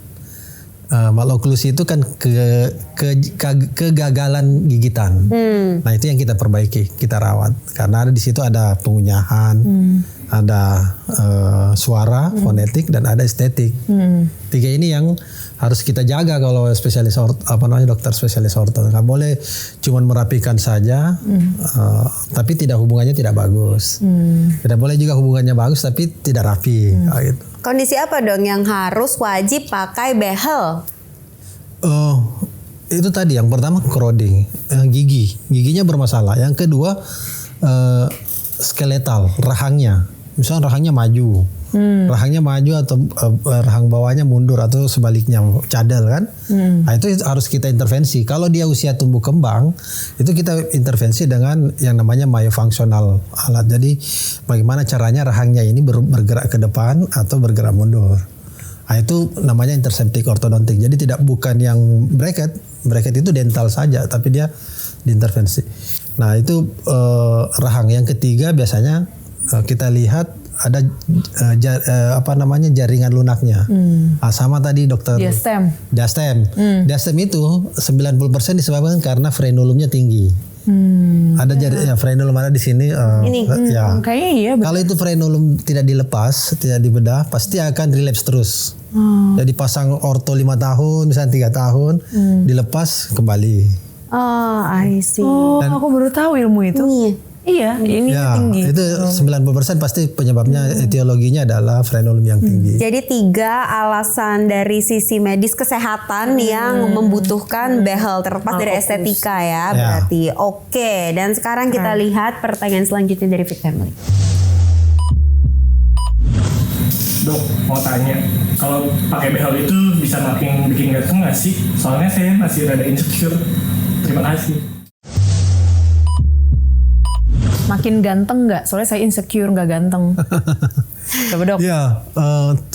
F: Maloklusi itu kan kegagalan gigitan. Nah itu yang kita perbaiki, kita rawat. Karena di situ ada pengunyahan, ada suara, fonetik, dan ada estetik. 3 ini yang harus kita jaga kalau spesialis dokter spesialis orto. Nggak boleh cuma merapikan saja, tapi hubungannya tidak bagus. Tidak boleh juga hubungannya bagus tapi tidak rapi. Gitu.
C: Kondisi apa dong yang harus wajib pakai behel?
F: Itu tadi yang pertama crowding, giginya bermasalah. Yang kedua skeletal, rahangnya. Misalnya rahangnya maju, atau rahang bawahnya mundur atau sebaliknya cadel kan. Nah itu harus kita intervensi. Kalau dia usia tumbuh kembang, itu kita intervensi dengan yang namanya myofunctional alat. Jadi bagaimana caranya rahangnya ini bergerak ke depan atau bergerak mundur. Nah itu namanya interseptik ortodontik. Jadi bukan yang bracket itu dental saja, tapi dia diintervensi. Nah itu rahang. Yang ketiga biasanya kita lihat ada jaringan lunaknya. Sama tadi dokter.
D: Diastem.
F: Diastem itu 90% disebabkan karena frenulumnya tinggi. Ada frenulum ada di sini. Ya.
D: Kayaknya iya.
F: Kalau itu frenulum tidak dilepas, tidak dibedah, pasti akan relapse terus. Jadi pasang orto 5 tahun, misalnya 3 tahun, dilepas kembali.
C: Oh, I see.
D: Aku baru tahu ilmu itu. Iya, ini tinggi.
F: Itu 90% pasti penyebabnya etiologinya adalah frenulum yang tinggi.
C: Jadi 3 alasan dari sisi medis kesehatan yang membutuhkan behel terlepas dari estetika ya berarti. Oke, dan sekarang kita lihat pertanyaan selanjutnya dari Fit Family.
H: Dok, mau tanya, kalau pakai behel itu bisa makin bikin ganteng nggak sih? Soalnya saya masih rada insecure. Terima kasih.
D: Makin ganteng nggak? Soalnya saya insecure nggak ganteng. Coba dok.
F: Ya,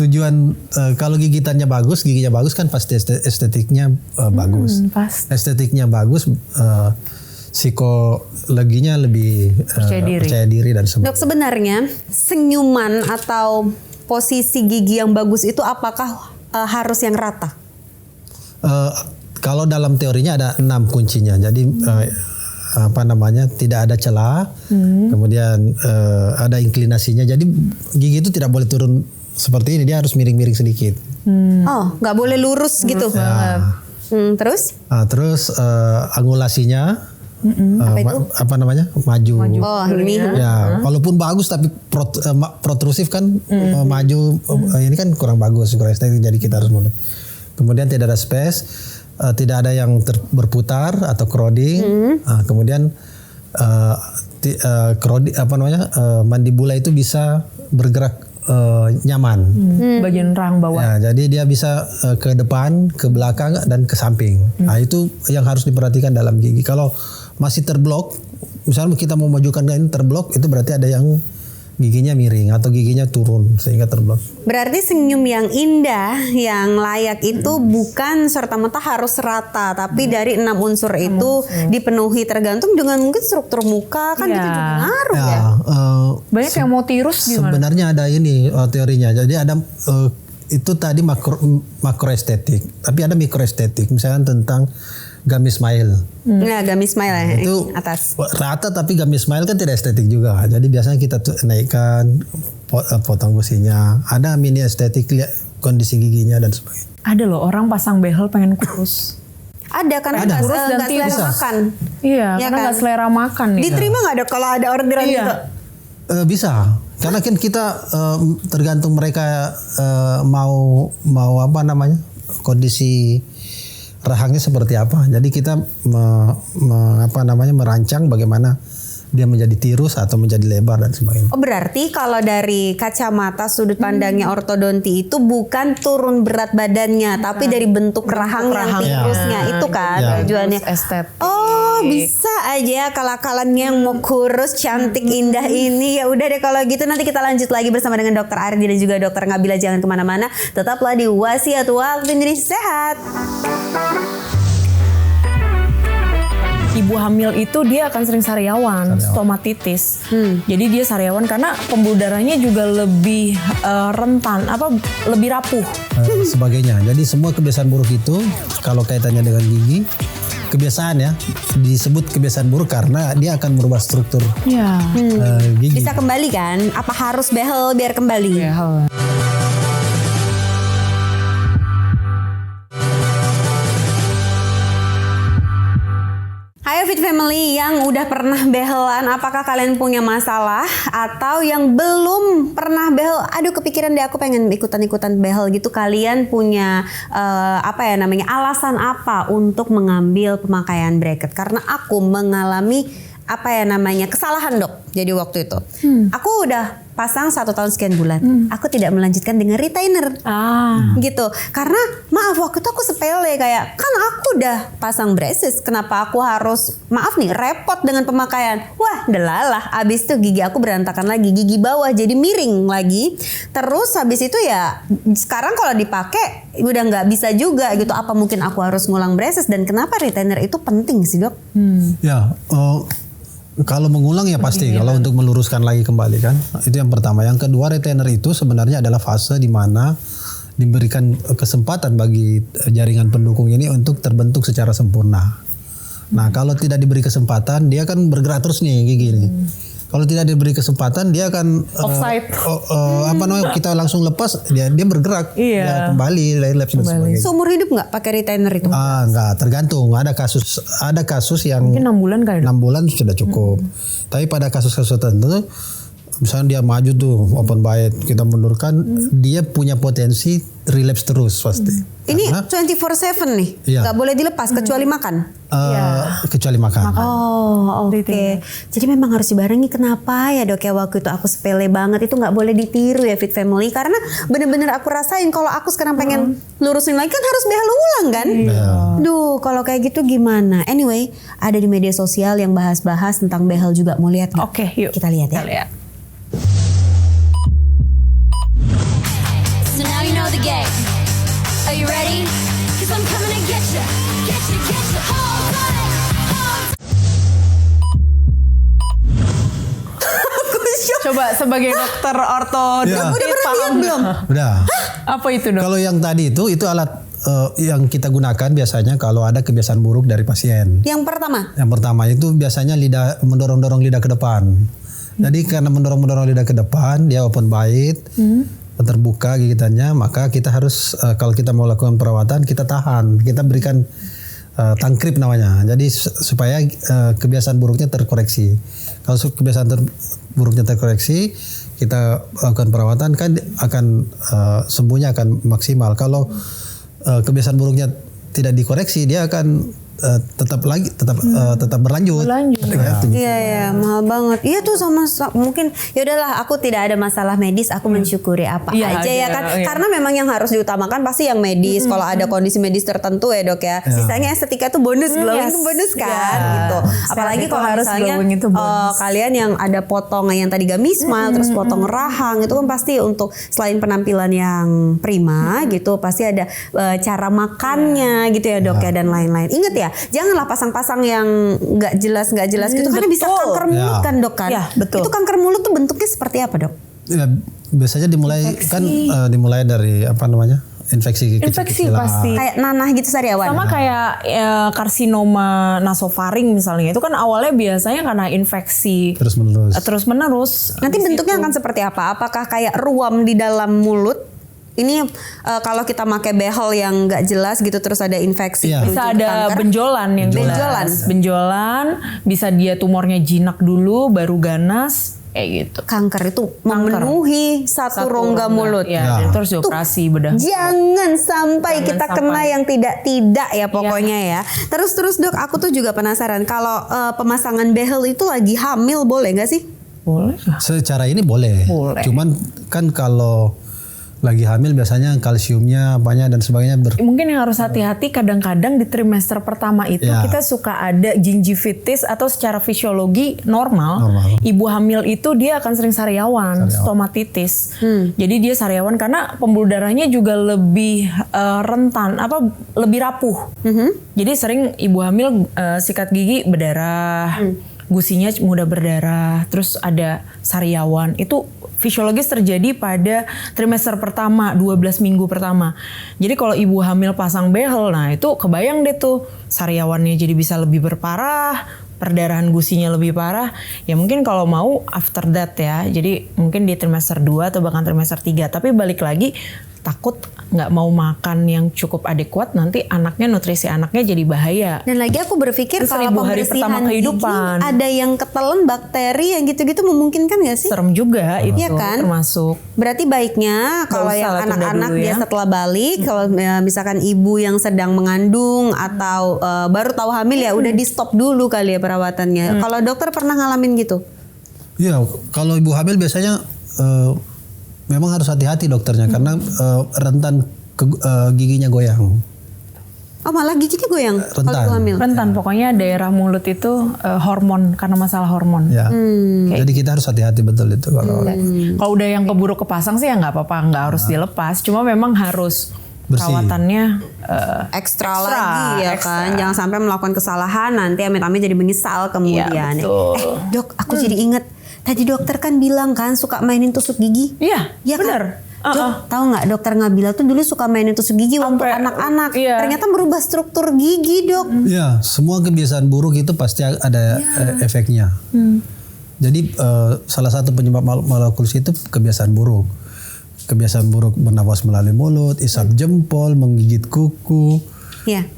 F: tujuan kalau gigitannya bagus, giginya bagus kan pasti estetiknya bagus.
D: Pasti.
F: Estetiknya bagus, psikologinya lebih percaya diri dan sebagainya.
C: Dok, sebenarnya senyuman atau posisi gigi yang bagus itu apakah harus yang rata?
F: Kalau dalam teorinya ada 6 kuncinya. Jadi tidak ada celah, kemudian ada inklinasinya. Jadi gigi itu tidak boleh turun seperti ini, dia harus miring-miring sedikit.
C: Oh, nggak boleh lurus gitu. Terus?
F: Terus angulasinya maju.
C: Oh, ini.
F: Ya, walaupun bagus tapi protrusif kan maju. Ini kan kurang bagus, kurang estetik. Jadi kita harus mulai. Kemudian tidak ada space. Tidak ada yang berputar atau crowding. Kemudian mandibula itu bisa bergerak nyaman.
D: Bagian rahang bawah.
F: Ya, jadi dia bisa ke depan, ke belakang dan ke samping. Nah, itu yang harus diperhatikan dalam gigi. Kalau masih terblok, misalnya kita mau majukan ini terblok, itu berarti ada yang giginya miring atau giginya turun sehingga terblok.
C: Berarti senyum yang indah, yang layak itu bukan serta-merta harus rata, tapi dari 6 unsur itu dipenuhi, tergantung dengan mungkin struktur muka kan itu juga ngaruh ya.
D: Banyak yang mau tirus gimana?
F: Sebenarnya ada ini teorinya. Jadi ada itu tadi makroestetik, tapi ada mikroestetik. Misalnya tentang gummy smile.
C: Nah, gummy smile ya,
F: itu
C: atas.
F: Rata tapi gummy smile kan tidak estetik juga. Jadi biasanya kita naikkan potong gusinya. Ada mini estetik, lihat kondisi giginya dan sebagainya.
D: Ada loh orang pasang behel pengen kurus.
C: Ada karena nggak selera makan.
D: Iya, karena nggak selera makan.
C: Diterima nggak dok kalau ada orderan gitu?
F: Bisa. Karena kan kita tergantung mereka mau kondisi rahangnya seperti apa. Jadi kita merancang bagaimana dia menjadi tirus atau menjadi lebar dan sebagainya.
C: Oh, berarti kalau dari kacamata sudut pandangnya ortodonti itu bukan turun berat badannya, tapi dari bentuk rahang yang tirusnya itu kan tujuannya.
D: Estetik.
C: Oh, bisa aja akal-akalan yang mau kurus, cantik, indah ini. Ya udah deh kalau gitu nanti kita lanjut lagi bersama dengan Dokter Ardi dan juga Dokter Ngabila. Jangan kemana-mana, tetaplah di Wasiat Waktu Indonesia Sehat.
D: Ibu hamil itu dia akan sering sariawan, stomatitis. Jadi dia sariawan karena pembuluh darahnya juga lebih rentan, lebih rapuh.
F: Sebagainya. Jadi semua kebiasaan buruk itu kalau kaitannya dengan gigi, kebiasaan ya, disebut kebiasaan buruk karena dia akan merubah struktur gigi.
C: Bisa kembali kan? Apa harus behel biar kembali?
D: Behel.
C: Hai Fit Family yang udah pernah behelan, apakah kalian punya masalah atau yang belum pernah behel? Aduh kepikiran deh aku pengen ikutan-ikutan behel gitu. Kalian punya alasan apa untuk mengambil pemakaian bracket? Karena aku mengalami kesalahan dok. Jadi waktu itu aku udah pasang 1 tahun sekian bulan. Aku tidak melanjutkan dengan retainer. Gitu. Karena maaf waktu itu aku sepele kayak kan aku udah pasang braces, kenapa aku harus maaf nih repot dengan pemakaian. Wah, delalah. Abis itu gigi aku berantakan lagi, gigi bawah jadi miring lagi. Terus habis itu ya sekarang kalau dipakai udah nggak bisa juga gitu. Apa mungkin aku harus ngulang braces dan kenapa retainer itu penting sih, Dok?
F: Ya, kalau mengulang ya pasti. Kalau untuk meluruskan lagi kembali kan, itu yang pertama. Yang kedua, retainer itu sebenarnya adalah fase di mana diberikan kesempatan bagi jaringan pendukung ini untuk terbentuk secara sempurna. Nah, kalau tidak diberi kesempatan, dia kan bergerak terus nih gigi nih. Kalau tidak diberi kesempatan, dia akan
D: Offside.
F: kita langsung lepas, dia bergerak, dia kembali relapse dan sebagainya.
C: Seumur hidup nggak pakai retainer itu?
F: Enggak, tergantung. Ada kasus yang
D: Mungkin 6 bulan kali.
F: 6 bulan sudah cukup. Tapi pada kasus-kasus tertentu, misalnya dia maju tuh open bite, kita mundurkan, dia punya potensi relapse terus pasti.
C: Ini
F: Karena,
C: 24/7 nih,
F: Iya.
C: nggak boleh dilepas kecuali makan.
F: kecuali makan.
C: Oh, oke. Jadi memang harus dibarengi. Kenapa ya, Dok? Ya waktu itu aku sepele banget, itu nggak boleh ditiru ya Fit Family, karena bener-bener aku rasain kalau aku sekarang pengen lurusin lagi kan harus behel ulang kan. Duh, kalau kayak gitu gimana? Anyway, ada di media sosial yang bahas-bahas tentang behel juga. Mau lihat nggak?
D: Oke, yuk.
C: Kita lihat ya.
D: Kita lihat.
I: So now you know the game. Are you ready? Cause I'm coming to get ya. Get ya, get ya. Hold tight, hold
D: Coba sebagai dokter orto,
F: Ya.
C: Udah pernah lihat belum?
F: Udah.
D: Apa itu, Dok?
F: Kalau yang tadi itu alat yang kita gunakan biasanya kalau ada kebiasaan buruk dari pasien.
C: Yang pertama,
F: Yang pertama itu biasanya mendorong-dorong lidah ke depan. Jadi karena mendorong-dorong lidah ke depan, dia open bite, terbuka gigitannya, maka kita harus kalau kita mau lakukan perawatan, kita tahan, kita berikan tangkrip namanya. Jadi supaya kebiasaan buruknya terkoreksi. Kalau kebiasaan buruknya terkoreksi, kita lakukan perawatan kan akan sembuhnya akan maksimal. Kalau kebiasaan buruknya tidak dikoreksi, dia akan tetap berlanjut.
C: iya ya mahal banget. Iya tuh sama mungkin ya udahlah, aku tidak ada masalah medis, aku mensyukuri apa
D: Iya,
C: aja ya
D: ada,
C: kan.
D: iya.
C: Karena memang yang harus diutamakan pasti yang medis. Kalau ada kondisi medis tertentu ya, Dok ya. Sisanya estetika tuh bonus, glowing tuh bonus kan gitu. Apalagi
D: itu
C: kalau
D: harus
C: misalnya
D: glowing itu bonus.
C: kalian yang ada potong yang tadi gummy smile terus potong rahang, itu kan pasti untuk selain penampilan yang prima gitu, pasti ada cara makannya gitu ya, Dok ya, dan lain-lain. Ingat ya, janganlah pasang-pasang yang nggak jelas gitu karena bisa kanker mulut kan, Dok kan.
D: Ya, betul.
C: Itu kanker mulut tuh bentuknya seperti apa, Dok?
F: Ya, biasanya dimulai dari infeksi kecil-kecilan.
D: pasti.
C: Kayak nanah gitu, sariawan.
D: Sama kayak karsinoma nasofaring misalnya, itu kan awalnya biasanya karena infeksi
F: Terus menerus.
C: Nanti bentuknya akan seperti apa? Apakah kayak ruam di dalam mulut? Ini kalau kita pakai behel yang nggak jelas gitu terus ada infeksi,
F: Iya.
D: bisa
C: berujung
D: ada
C: kanker.
D: benjolan yang jelas. Benjolan, bisa dia tumornya jinak dulu baru ganas kayak gitu.
C: Kanker itu memenuhi satu rongga mulut.
D: Ya, dan terus dioperasi bedah.
C: Jangan sampai
D: Jangan
C: kita
D: sampai.
C: kena yang tidak ya pokoknya ya. Terus Dok, aku tuh juga penasaran kalau pemasangan behel itu lagi hamil boleh nggak sih?
D: Boleh.
F: Secara ini boleh. Cuman kan kalau lagi hamil biasanya kalsiumnya banyak dan sebagainya
D: Mungkin yang harus hati-hati kadang-kadang di trimester pertama itu kita suka ada gingivitis atau secara fisiologi normal. Ibu hamil itu dia akan sering sariawan. Stomatitis. Jadi dia sariawan karena pembuluh darahnya juga lebih rentan, lebih rapuh. Jadi sering ibu hamil sikat gigi berdarah, gusinya mudah berdarah, terus ada sariawan. Itu fisiologis terjadi pada trimester pertama, 12 minggu pertama. Jadi kalau ibu hamil pasang behel, nah itu kebayang deh tuh sariawannya jadi bisa lebih berparah, perdarahan gusinya lebih parah. Ya mungkin kalau mau after that ya. Jadi mungkin di trimester 2 atau bahkan trimester 3. Tapi balik lagi, takut nggak mau makan yang cukup adekuat, nanti nutrisi anaknya jadi bahaya.
C: Dan lagi aku berpikir
D: Itu
C: kalau
D: 1000 hari pertama
C: pembersihan
D: kehidupan.
C: gigi ada yang ketelan bakteri yang gitu-gitu, memungkinkan nggak sih?
D: Serem juga itu
C: Iya kan?
D: termasuk.
C: Berarti baiknya kalau
D: usah
C: yang
D: lah, tunda
C: anak-anak
D: dulu
C: dia
D: ya.
C: setelah balik, kalau misalkan ibu yang sedang mengandung atau baru tahu hamil ya udah di stop dulu kali ya perawatannya. Kalau dokter pernah ngalamin gitu?
F: Iya, kalau ibu hamil biasanya memang harus hati-hati dokternya karena rentan giginya goyang.
C: Oh malah giginya goyang kalau
F: Rentan.
C: hamil.
D: Rentan pokoknya daerah mulut itu hormon karena masalah hormon.
F: Ya. Jadi kita harus hati-hati betul itu kalau
D: Kalau udah yang keburu kepasang sih ya nggak apa-apa, nggak harus dilepas. Cuma memang harus
F: Bersih.
D: perawatannya
C: Ekstra lagi ya
D: ekstra.
C: kan. Jangan sampai melakukan kesalahan nanti amit-amit jadi menyesal kemudian.
D: Iya, betul.
C: Dok, aku jadi inget tadi dokter kan bilang kan suka mainin tusuk gigi.
D: Iya,
C: Iya
D: bener.
C: kan? Dok, tahu nggak dokter Nabila tuh dulu suka mainin tusuk gigi waktu
D: Sampai-
C: anak-anak.
D: iya.
C: Ternyata merubah struktur gigi, Dok.
F: ya semua kebiasaan buruk itu pasti ada efeknya. Jadi salah satu penyebab malakulus itu kebiasaan buruk. Kebiasaan buruk bernafas melalui mulut, isap jempol, menggigit kuku,
C: Iya.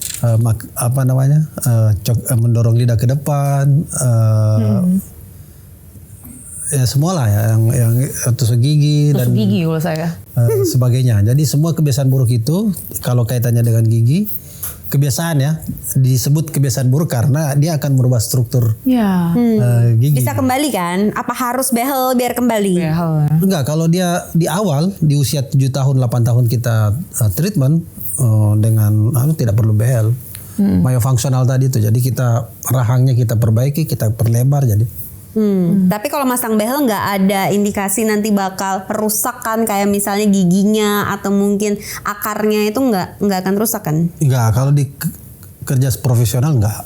F: mendorong lidah ke depan, ya semualah ya yang tusuk gigi dan
D: tusuk gigi kalau saya.
F: sebagainya. Jadi semua kebiasaan buruk itu kalau kaitannya dengan gigi, kebiasaan ya disebut kebiasaan buruk karena dia akan merubah struktur
D: Ya.
F: gigi.
C: Bisa kembali kan? Apa harus behel biar kembali?
F: Enggak, kalau dia di awal di usia 7 tahun 8 tahun kita treatment dengan tidak perlu behel. Myofungsional tadi itu. Jadi kita rahangnya kita perbaiki, kita perlebar jadi.
C: Tapi kalau masang behel nggak ada indikasi nanti bakal perusakan kayak misalnya giginya atau mungkin akarnya itu nggak akan rusak kan?
F: Enggak, kalau di kerja profesional enggak.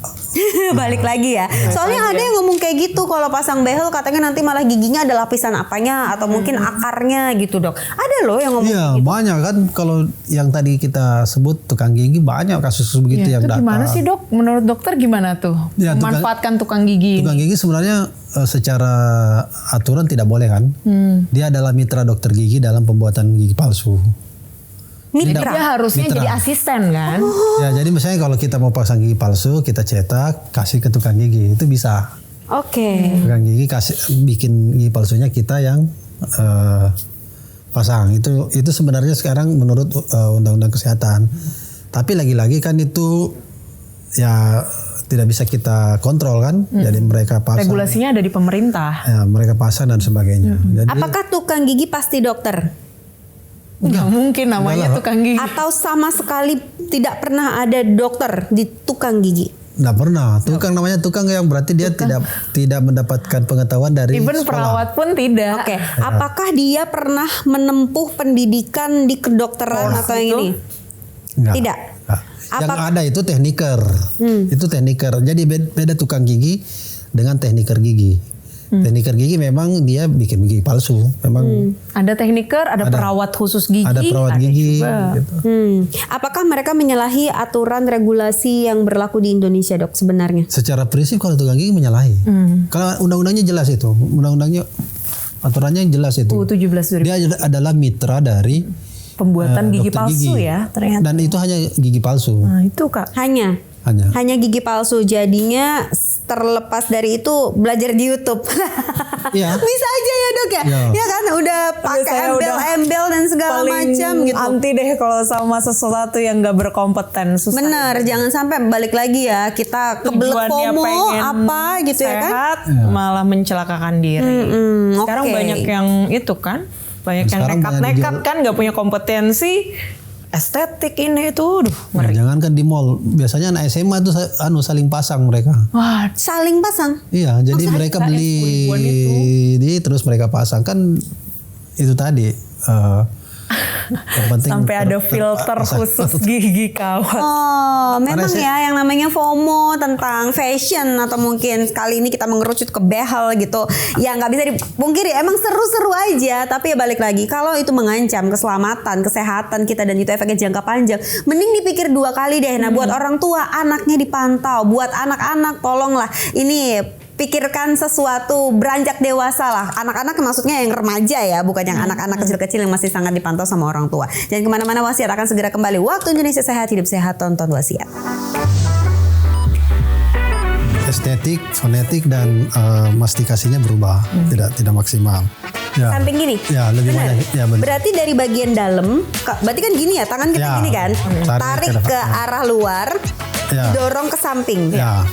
C: Balik lagi ya. Soalnya ada yang ngomong kayak gitu kalau pasang behel katanya nanti malah giginya ada lapisan apanya atau mungkin akarnya gitu, Dok. Ada loh yang ngomong
F: Iya,
C: gitu.
F: banyak kan kalau yang tadi kita sebut tukang gigi banyak kasus begitu yang
D: Itu
F: datang.
D: gimana sih, Dok? Menurut dokter gimana tuh?
F: Ya,
D: Memanfaatkan tukang gigi.
F: Tukang gigi sebenarnya secara aturan tidak boleh kan. Dia adalah mitra dokter gigi dalam pembuatan gigi palsu.
C: Mitra.
D: Dia harusnya
F: Mitra.
D: jadi asisten kan?
F: Ya, jadi misalnya kalau kita mau pasang gigi palsu, kita cetak, kasih ke tukang gigi, itu bisa.
C: Oke.
F: Tukang gigi kasih bikin gigi palsunya kita yang pasang. Itu sebenarnya sekarang menurut undang-undang kesehatan. Tapi lagi-lagi kan itu ya tidak bisa kita kontrol kan. Jadi mereka pasang.
D: Regulasinya ada di pemerintah.
F: Ya, mereka pasang dan sebagainya. Jadi
C: Apakah tukang gigi pasti dokter?
D: Nggak mungkin namanya tukang gigi.
C: Atau sama sekali tidak pernah ada dokter di tukang gigi?
F: nggak pernah. Tukang namanya tukang yang berarti dia tidak mendapatkan pengetahuan dari
D: Even
F: sekolah.
D: perawat pun tidak.
C: Oke. Apakah dia pernah menempuh pendidikan di kedokteran atau yang ini?
F: Nggak.
C: Tidak.
F: Nggak. Yang
C: Apa-
F: ada itu tekniker. Itu tekniker. Jadi beda tukang gigi dengan tekniker gigi. Tekniker gigi memang dia bikin gigi palsu. Memang
D: Ada tekniker, ada perawat khusus gigi.
F: ada perawat gigi.
D: juga.
F: Gitu.
C: Apakah mereka menyalahi aturan regulasi yang berlaku di Indonesia, Dok, sebenarnya?
F: Secara prinsip kalau tukang gigi menyalahi. Kalau undang-undangnya jelas itu. Undang-undangnya aturannya jelas itu.
D: 17
F: Dia adalah mitra dari
D: Pembuatan gigi
F: dokter
D: palsu
F: gigi.
D: ya ternyata.
F: Dan itu hanya gigi palsu.
D: Nah itu Kak.
C: Hanya gigi palsu. Jadinya terlepas dari itu belajar di YouTube.
F: Iya.
C: Bisa aja ya, Dok ya.
F: Iya.
C: Ya kan udah pakai
D: saya udah
C: embel-embel dan segala macam gitu.
D: Anti deh kalau sama sesuatu yang nggak berkompeten. Susah.
C: Bener, jangan sampai balik lagi ya kita kebelet
D: Tujuannya
C: FOMO
D: pengen
C: apa gitu ya kan.
D: sehat, malah mencelakakan diri. Sekarang
C: oke.
D: banyak yang itu kan, banyak yang
F: Sekarang banyak
D: nekat-nekat kan, nggak punya kompetensi, estetik ini itu,
F: Nah, jangan kan di mall. Biasanya anak SMA tuh saling pasang mereka.
D: wah,
C: Saling pasang.
F: Iya, jadi mereka beli terus mereka pasang kan itu tadi. Yang penting
D: sampai ada filter khusus gigi kawat.
C: Oh, memang
F: Karena
C: ya yang namanya FOMO tentang fashion atau mungkin kali ini kita mengerucut ke behel gitu. Ya nggak bisa dipungkiri, emang seru-seru aja. Tapi ya balik lagi, kalau itu mengancam keselamatan, kesehatan kita dan itu efeknya jangka panjang, mending dipikir 2 kali deh. Nah, buat orang tua, anaknya dipantau. Buat anak-anak, tolonglah ini pikirkan sesuatu beranjak dewasa lah. Anak-anak maksudnya yang remaja ya, bukan yang anak-anak kecil-kecil yang masih sangat dipantau sama orang tua. Jangan kemana-mana, Wasiat akan segera kembali. Waktu Indonesia Sehat, hidup sehat, tonton Wasiat.
F: estetik, fonetik dan mastikasinya berubah, tidak maksimal. Ya.
C: Samping gini.
F: Ya, lebih
C: Benar.
F: banyak. Ya, benar.
C: Berarti dari bagian dalam, berarti kan gini ya, tangan kita
F: Ya,
C: gini kan, tarik
F: tarik
C: ke arah luar,
F: Ya.
C: dorong ke samping.
F: Ya.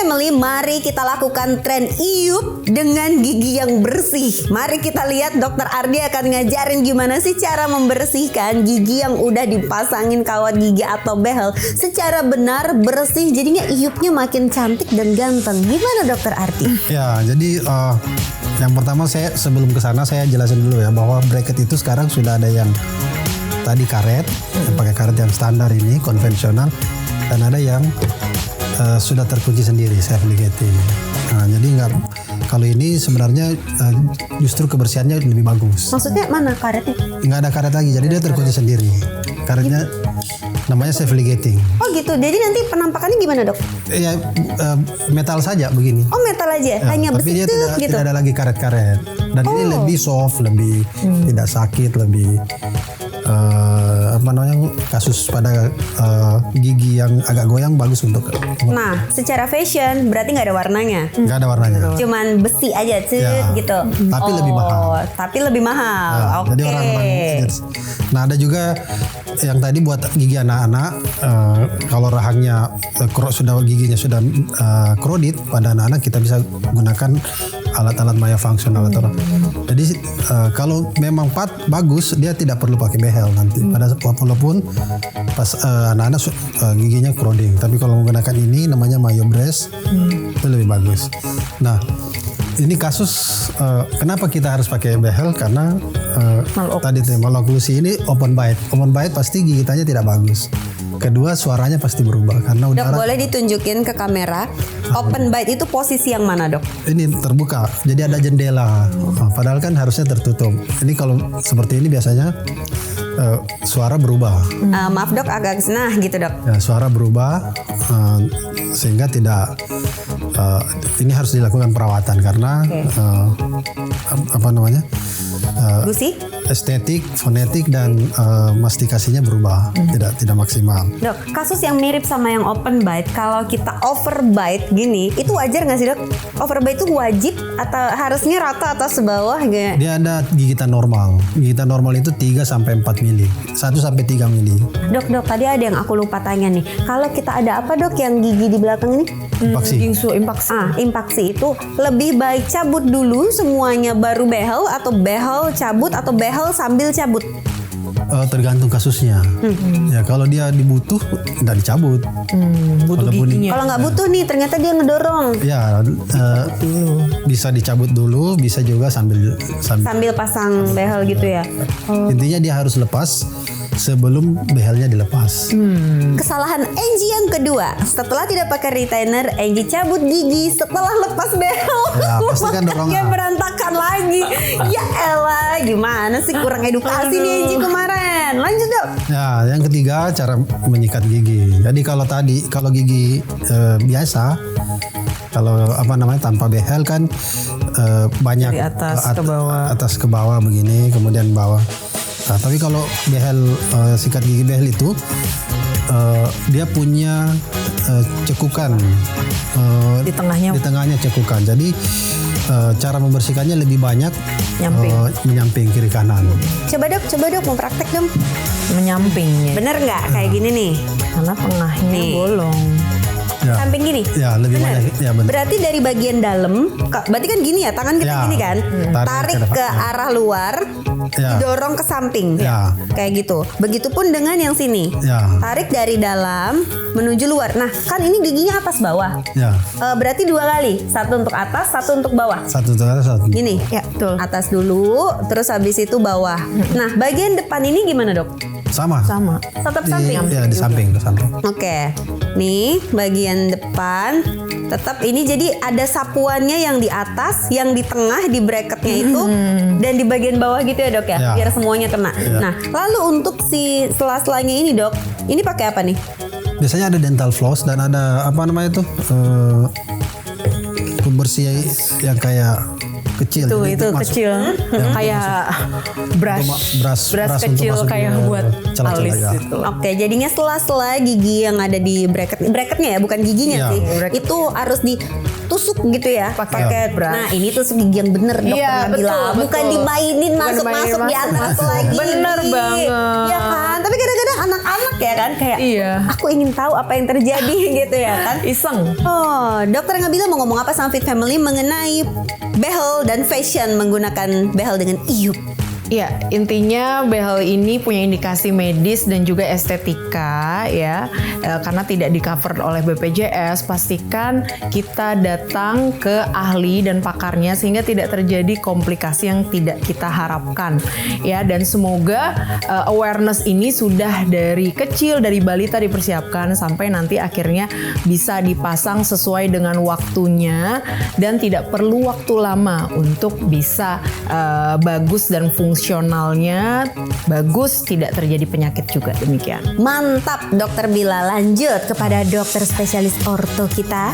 C: family, mari kita lakukan tren iup dengan gigi yang bersih. Mari kita lihat Dokter Ardi akan ngajarin gimana sih cara membersihkan gigi yang udah dipasangin kawat gigi atau behel secara benar, bersih, jadinya iupnya makin cantik dan ganteng. Gimana Dokter Ardi?
F: Ya, jadi yang pertama sebelum ke sana saya jelasin dulu ya bahwa bracket itu sekarang sudah ada yang tadi karet, yang pakai karet yang standar ini konvensional, dan ada yang sudah terkunci sendiri, self ligating. Nah, jadi kalau ini sebenarnya justru kebersihannya lebih bagus.
C: Maksudnya mana karetnya?
F: Nggak ada karet lagi, jadi dia terkunci sendiri. Karetnya namanya self ligating.
C: Oh gitu, jadi nanti penampakannya gimana dok?
F: Ya metal saja begini.
C: Oh metal aja,
F: Ya,
C: hanya
F: tapi
C: besi
F: dia
C: tuh gitu.
F: tidak ada lagi karet-karet. Dan ini lebih soft, lebih tidak sakit, lebih kasus pada gigi yang agak goyang bagus untuk.
C: Nah, secara fashion berarti nggak ada warnanya.
F: Nggak ada warnanya.
C: Cuman besi aja,
F: Ya,
C: gitu.
F: tapi lebih mahal.
C: Tapi lebih mahal.
F: Ya,
C: Oke.
F: jadi orang-orang. Nah, ada juga yang tadi buat gigi anak-anak, kalau rahangnya giginya sudah krodit pada anak-anak, kita bisa gunakan alat-alat myofunctional atau. Jadi kalau memang bagus, dia tidak perlu pakai behel nanti. Walaupun pas anak-anak giginya croding, tapi kalau menggunakan ini namanya MyoBrace, itu lebih bagus. Nah, ini kasus kenapa kita harus pakai behel, karena tadi maloklusi ini open bite. Open bite pasti gigitannya tidak bagus. Kedua, suaranya pasti berubah karena
C: Dok,
F: udara.
C: boleh ditunjukin ke kamera. Open bite itu posisi yang mana dok?
F: Ini terbuka, jadi ada jendela. Padahal kan harusnya tertutup. Ini kalau seperti ini biasanya suara berubah.
C: Maaf dok, agak nah gitu dok.
F: Ya, suara berubah sehingga tidak. Ini harus dilakukan perawatan karena
C: Gusi?
F: estetik, fonetik dan mastikasinya berubah, tidak maksimal.
C: Dok, kasus yang mirip sama yang open bite, kalau kita overbite gini, itu wajar nggak sih dok? Overbite itu wajib atau harusnya rata atas bawah gitu?
F: Dia ada gigitan normal. Gigitan normal itu 3 sampai 4 mili, 1 sampai 3 mili.
C: Dok, tadi ada yang aku lupa tanya nih. Kalau kita ada apa dok yang gigi di belakang ini?
F: Impaksi.
C: Impaksi itu lebih baik cabut dulu semuanya baru behel, atau behel cabut, atau behel sambil cabut?
F: Tergantung kasusnya. Ya kalau dia dibutuh, nggak dicabut.
D: Butuh giginya.
C: Kalau nggak butuh nih, ternyata dia ngedorong.
F: Ya bisa dicabut dulu, bisa juga sambil
C: Pasang behel gitu ya.
F: Intinya dia harus lepas sebelum behelnya dilepas.
C: Kesalahan Angie yang kedua, setelah tidak pakai retainer, Angie cabut gigi setelah lepas behel.
F: Ya, pasti kan dorongan.
C: Makanya berantakan lagi. Ya elah, gimana sih, kurang edukasi nih Angie kemarin. Lanjut dok.
F: Ya, yang ketiga cara menyikat gigi. Jadi kalau gigi biasa, kalau tanpa behel kan banyak
D: dari atas ke bawah
F: begini, kemudian bawah. Nah, tapi kalau behel sikat gigi behel itu dia punya cekukan
D: Di tengahnya
F: cekukan. Jadi cara membersihkannya lebih banyak menyamping kiri kanan.
C: Coba dok mau praktek dong.
D: menyampingnya.
C: Bener nggak kayak gini nih?
D: Karena tengahnya
C: Nih.
D: bolong.
F: Ya.
C: Samping gini.
F: Ya, lebih
C: Bener?
F: banyak. Ya, benar.
C: Berarti dari bagian dalam, berarti kan gini ya, tangan kita
F: Ya.
C: gini kan, tarik
F: Tarik ke
C: ke
F: depan.
C: arah luar,
F: Ya.
C: didorong ke samping,
F: Ya.
C: kayak gitu. Begitupun dengan yang sini,
F: Ya.
C: tarik dari dalam menuju luar. Nah, kan ini giginya atas bawah.
F: Ya.
C: Berarti 2 kali, satu untuk atas, satu untuk bawah.
F: Satu atas, satu.
C: Gini,
D: Ya, betul.
C: atas dulu, terus habis itu bawah. Nah, bagian depan ini gimana dok?
F: Sama.
C: Tetap samping.
F: Ya, di samping, di samping.
C: Oke, nih bagian depan tetap ini, jadi ada sapuannya yang di atas, yang di tengah di bracketnya itu, dan di bagian bawah gitu ya dok ya,
F: Ya.
C: biar semuanya kena.
F: Ya.
C: Nah, lalu untuk si sela-selanya ini dok, ini pakai apa nih?
F: Biasanya ada dental floss dan ada apa namanya itu pembersih yang kayak kecil. Jadi
D: Itu
F: masuk-
D: kecil, kayak brush
F: brush untuk
D: kecil
F: masuk
D: kayak
F: di
D: buat
F: celah-celah,
D: alis
F: ya.
D: gitu.
C: Oke, jadinya sela-sela gigi yang ada di bracketnya ya, bukan giginya
F: Iya.
C: sih. Itu harus ditusuk gitu ya, pakai
D: brush.
C: Nah, ini tusuk gigi yang bener dok,
D: Iya,
C: Nabila.
D: betul.
C: Bukan dimainin
D: Bukan
C: masuk-masuk di
D: dimainin
C: antara
D: masuk.
C: selagi.
D: Bener banget.
C: Ya kan? Tapi kadang-kadang anak-anak ya kan kayak
D: Iya.
C: aku ingin tahu apa yang terjadi gitu ya kan.
D: Iseng.
C: Oh, Dokter Nabila mau ngomong apa sama Fit Family mengenai behel dan fashion menggunakan behel dengan iup?
D: Ya, intinya behel ini punya indikasi medis dan juga estetika ya. Karena tidak di-cover oleh BPJS, pastikan kita datang ke ahli dan pakarnya sehingga tidak terjadi komplikasi yang tidak kita harapkan. Ya, dan semoga awareness ini sudah dari kecil, dari balita dipersiapkan sampai nanti akhirnya bisa dipasang sesuai dengan waktunya dan tidak perlu waktu lama untuk bisa bagus dan fungsionalnya bagus, tidak terjadi penyakit juga, demikian.
C: Mantap Dokter Bila. Lanjut kepada dokter spesialis orto kita.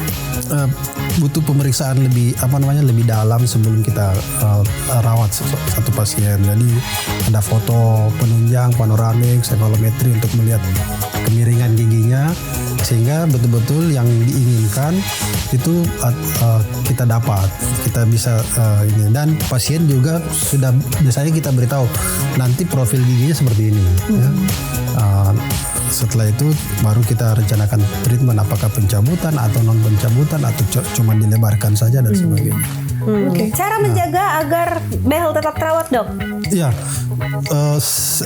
F: Butuh pemeriksaan lebih dalam sebelum kita rawat satu pasien. Jadi ada foto penunjang, panoramik, cephalommetri untuk melihat kemiringan giginya sehingga betul-betul yang diinginkan itu kita dapat, kita bisa ini. Dan pasien juga sudah biasanya kita beritahu nanti profil giginya seperti ini. Ya. Setelah itu baru kita rencanakan treatment, apakah pencabutan atau non pencabutan atau cuma dilebarkan saja dan sebagainya.
C: Cara menjaga agar behel tetap terawat, Dok?
F: Ya,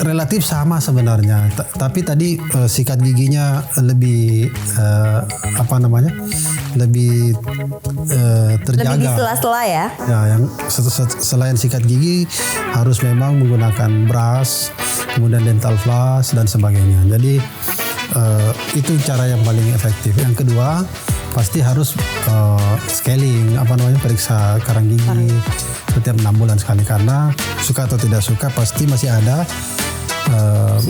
F: relatif sama sebenarnya. Tapi tadi sikat giginya lebih lebih terjaga.
C: Lebih di sela-sela ya?
F: Ya, yang selain sikat gigi harus memang menggunakan brush, kemudian dental floss dan sebagainya. Jadi itu cara yang paling efektif. Yang kedua pasti harus scaling, periksa karang gigi setiap 6 bulan sekali, karena suka atau tidak suka pasti masih ada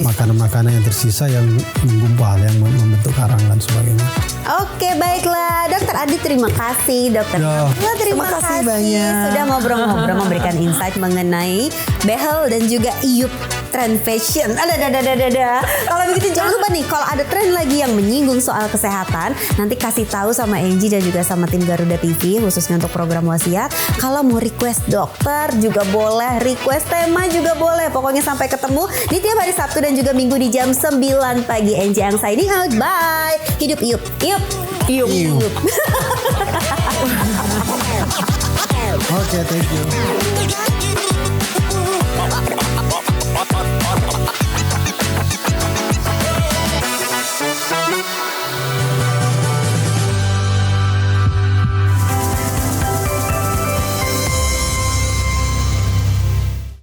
F: makanan-makanan yang tersisa yang menggumpal, yang membentuk karang dan sebagainya.
C: Oke, baiklah. Dokter Adi, terima kasih. Dokter Nabila, terima kasih
D: banyak.
C: sudah ngobrol-ngobrol memberikan insight mengenai behel dan juga iup tren fashion. Ada. Kalau begitu jangan lupa nih, kalau ada tren lagi yang menyinggung soal kesehatan, nanti kasih tahu sama Angie dan juga sama tim Garuda TV khususnya untuk program Wasiat. Kalau mau request dokter juga boleh, request tema juga boleh. Pokoknya sampai ketemu di tiap hari Sabtu dan juga Minggu di jam 9 pagi. Angie yang signing out. Bye. Hidup iup.
F: Oke, thank you.